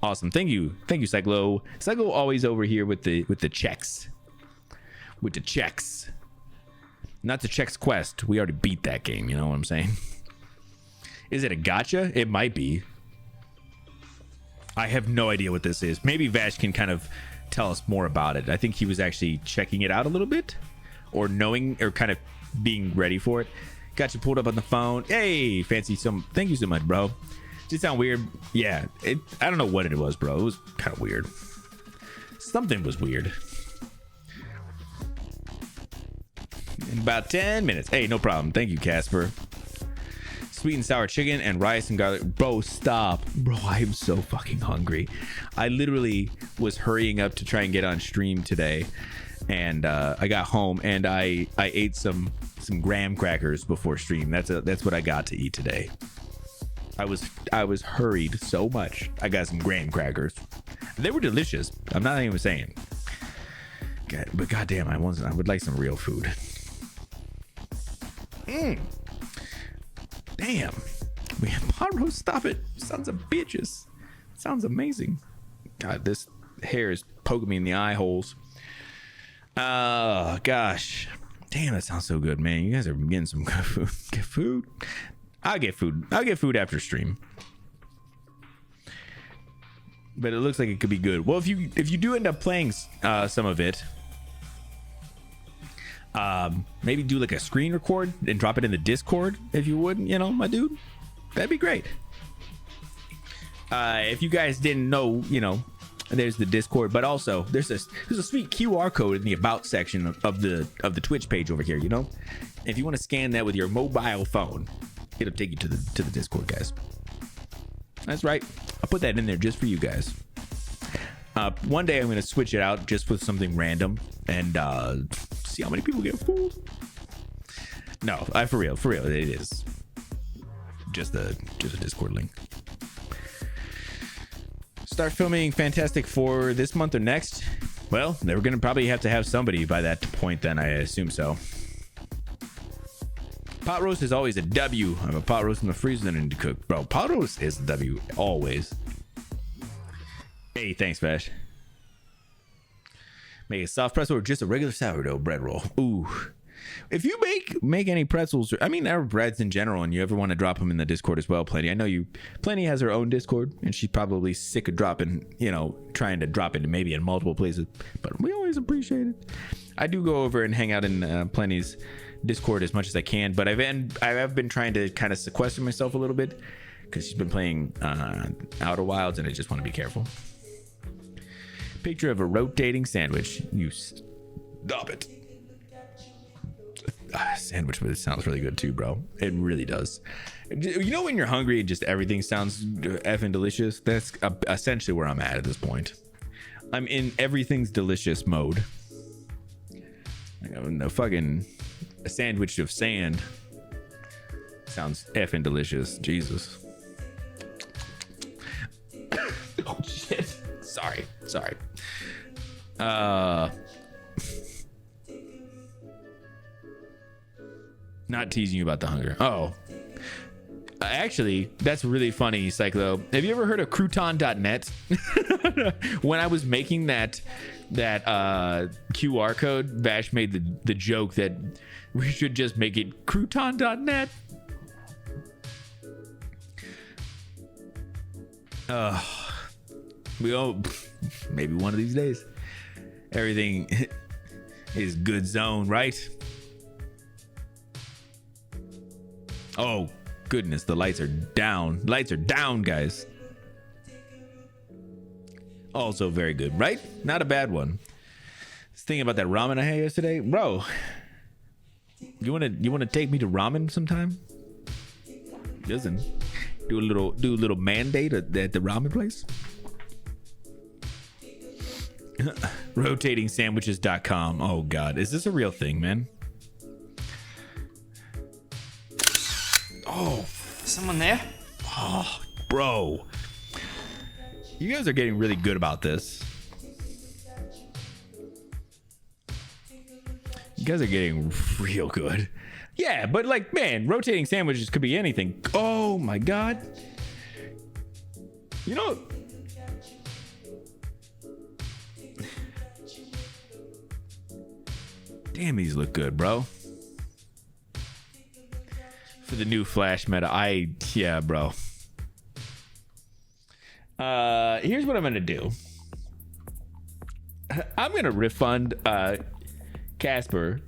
awesome. Thank you, Cyclo. Cyclo always over here with the checks. With the checks. Not the Chex Quest. We already beat that game. You know what I'm saying? Is it a gacha? It might be. I have no idea what this is. Maybe Vash can kind of tell us more about it. I think he was actually checking it out a little bit, or knowing, or kind of being ready for it. Got you pulled up on the phone. Hey, Fancy. Thank you so much, bro. Did it sound weird? Yeah. I don't know what it was, bro. It was kind of weird. Something was weird. In about 10 minutes. Hey, no problem. Thank you, Casper. Sweet and sour chicken and rice and garlic. Bro, stop. Bro, I am so fucking hungry. I literally was hurrying up to try and get on stream today. And I got home and I ate some graham crackers before stream. That's what I got to eat today. I was hurried so much. I got some graham crackers. They were delicious. I'm not even saying. God, but goddamn, I would like some real food. Damn. Man, pot roast, stop it. Sons of bitches. Sounds amazing. God, this hair is poking me in the eye holes. Oh, gosh. Damn, that sounds so good, man. You guys are getting some good food. Get food? I'll get food. I'll get food after stream. But it looks like it could be good. Well, if you do end up playing some of it, maybe do like a screen record and drop it in the Discord if you would, you know, my dude. That'd be great. If you guys didn't know, you know, there's the Discord, but also there's a sweet QR code in the about section of the Twitch page over here, you know. If you want to scan that with your mobile phone, it'll take you to the Discord, guys. That's right. I'll put that in there just for you guys. One day I'm going to switch it out just with something random and see how many people get fooled. No, for real, it is just a Discord link. Start filming Fantastic Four this month or next? Well, they were going to probably have to have somebody by that point then, I assume so. Pot roast is always a W. I have a pot roast in the freezer that I need to cook. Bro, pot roast is a W, always. Hey, thanks, Vash. Make a soft pretzel or just a regular sourdough bread roll. Ooh. If you make any pretzels, or, I mean, or breads in general, and you ever want to drop them in the Discord as well, Plenty. I know Plenty has her own Discord, and she's probably sick of dropping, you know, trying to drop it maybe in multiple places, but we always appreciate it. I do go over and hang out in Plenty's Discord as much as I can, but I've been trying to kind of sequester myself a little bit because she's been playing Outer Wilds, and I just want to be careful. Picture of a rotating sandwich. You stop it. Sandwich, but it sounds really good too, bro. It really does. You know when you're hungry and just everything sounds effing delicious? That's essentially where I'm at this point. I'm in everything's delicious mode. A sandwich of sand sounds effing delicious. Jesus. Oh shit. Sorry. Not teasing you about the hunger. Oh, actually, that's really funny, Cyclo. Have you ever heard of crouton.net? When I was making that QR code, Bash made the joke that we should just make it crouton.net. Maybe one of these days. Everything is good zone, right? Oh, goodness, the lights are down. Lights are down, guys. Also very good, right? Not a bad one. I was thinking about that ramen I had yesterday. Bro, you wanna take me to ramen sometime? Listen, do a little mandate at the ramen place. Rotating-sandwiches.com. Oh god, is this a real thing, man? Oh, someone there? Oh, bro. You guys are getting really good about this. You guys are getting real good. Yeah, but like, man, rotating sandwiches could be anything. Oh my god. You know, damn, these look good, bro. For the new Flash meta, yeah, bro. Here's what I'm gonna do. I'm gonna refund Casper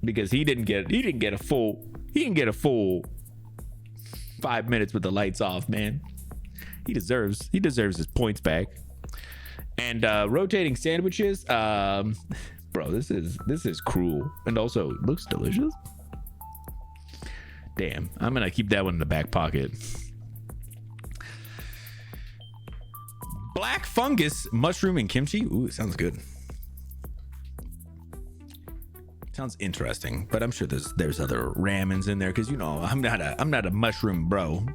because he didn't get a full 5 minutes with the lights off, man. He deserves his points back. And rotating sandwiches. Bro, this is cruel and also looks delicious. Damn, I'm gonna keep that one in the back pocket. Black fungus, mushroom, and kimchi. Ooh, it sounds good. Sounds interesting, but I'm sure there's other ramens in there because you know I'm not a mushroom bro.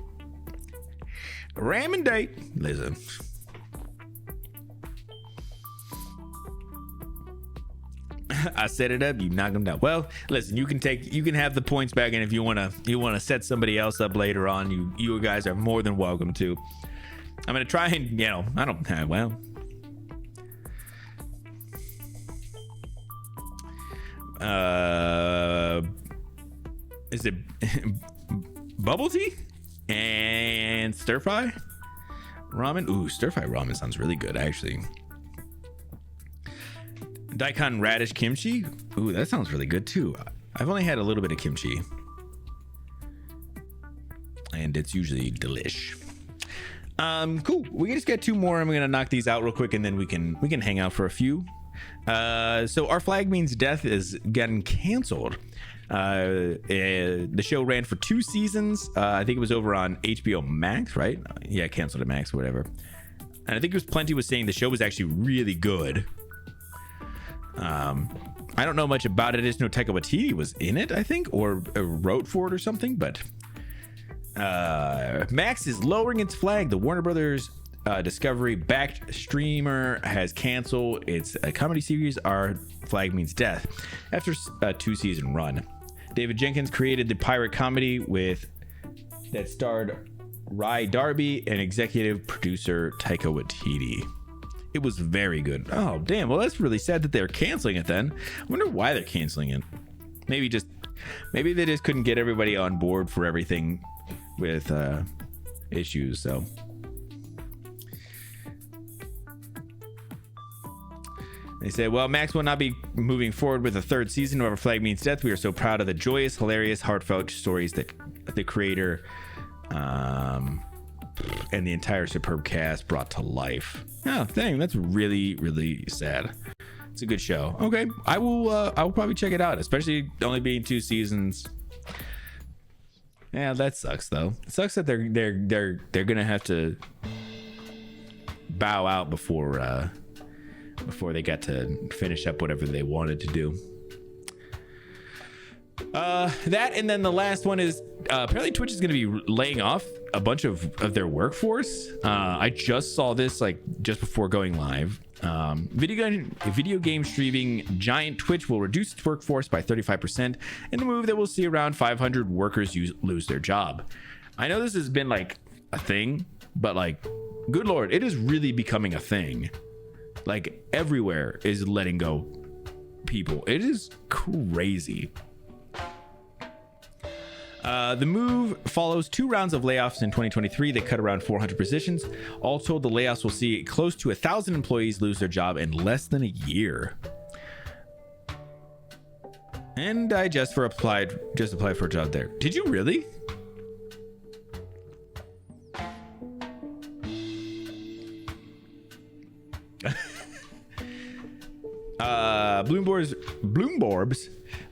Ramen date. Listen. I set it up, you knock them down. Well, listen, you can have the points back, and if you wanna set somebody else up later on, you guys are more than welcome to. I'm gonna try and I don't have is it bubble tea and stir fry ramen? Ooh, stir fry ramen sounds really good actually. Daikon radish kimchi. Ooh, that sounds really good too. I've only had a little bit of kimchi, and it's usually delish. Cool. We can just get 2 more. I'm gonna knock these out real quick, and then we can hang out for a few. So Our Flag Means Death is getting canceled. The show ran for 2 seasons. I think it was over on HBO Max, right? Yeah, canceled at Max, whatever. And I think it was Plenty was saying the show was actually really good. I don't know much about it. I just know Taika Waititi was in it, I think, or wrote for it or something. But Max is lowering its flag. The Warner Brothers Discovery-backed streamer has canceled its comedy series, Our Flag Means Death, after a 2-season run. David Jenkins created the pirate comedy that starred Rai Darby and executive producer Taika Waititi. It was very good. Oh, damn. Well, that's really sad that they're canceling it then. I wonder why they're canceling it. Maybe they just couldn't get everybody on board for everything with issues, so. They say, well, Max will not be moving forward with a 3rd season of Our Flag Means Death. We are so proud of the joyous, hilarious, heartfelt stories that the creator and the entire superb cast brought to life. Oh, dang, that's really, really sad. It's a good show. Okay, I will probably check it out, especially only being 2 seasons. Yeah, that sucks though. It sucks that they're gonna have to bow out before they got to finish up whatever they wanted to do. That, and then the last one is apparently Twitch is going to be laying off a bunch of their workforce. I just saw this like just before going live. Video game streaming giant Twitch will reduce its workforce by 35% in a move that will see around 500 workers lose their job. I know this has been like a thing, but like, good Lord, it is really becoming a thing. Like everywhere is letting go people. It is crazy. The move follows 2 rounds of layoffs in 2023 that cut around 400 positions. All told, the layoffs will see close to 1,000 employees lose their job in less than a year. And I just applied for a job there. Did you really?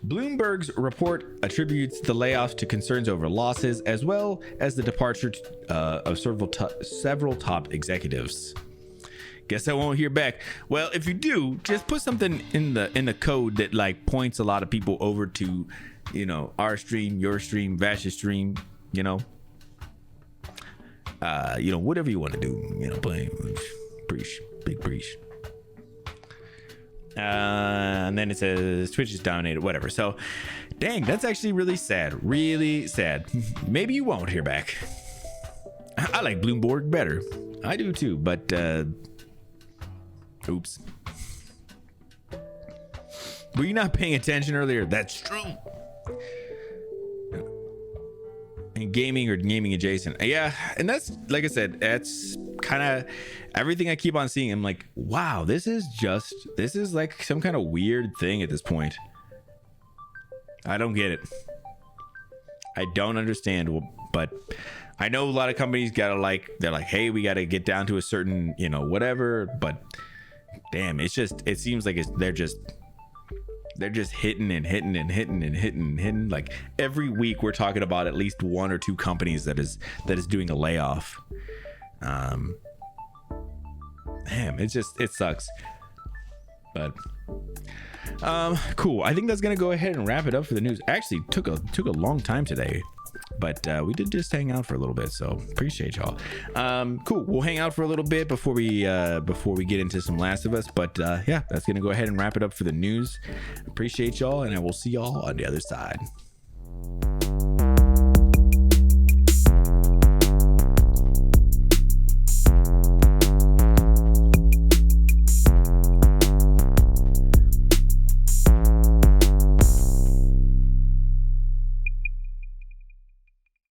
Bloomberg's report attributes the layoffs to concerns over losses, as well as the departure of several top executives. Guess I won't hear back. Well, if you do, just put something in the code that like points a lot of people over to, our stream, your stream, Vash's stream, whatever you want to do, play breach, big breach. And then it says Twitch is dominated, whatever. So, dang, that's actually really sad. Really sad. Maybe you won't hear back. I like Bloomberg better. I do too, but oops. Were you not paying attention earlier? That's true. And gaming or gaming adjacent. Yeah, and that's, like I said, that's kind of everything I keep on seeing. I'm like, wow, this is like some kind of weird thing at this point. I don't get it. I don't understand, but I know a lot of companies they're like, hey, we gotta get down to a certain, whatever, but damn, it seems like they're just hitting and hitting and hitting and hitting and hitting. Like every week we're talking about at least one or two companies that is doing a layoff. Damn, it sucks. But cool. I think that's gonna go ahead and wrap it up for the news. Actually took a long time today, but we did just hang out for a little bit, so appreciate y'all. Cool, we'll hang out for a little bit before we get into some Last of Us, but yeah, that's gonna go ahead and wrap it up for the news. Appreciate y'all, and I will see y'all on the other side.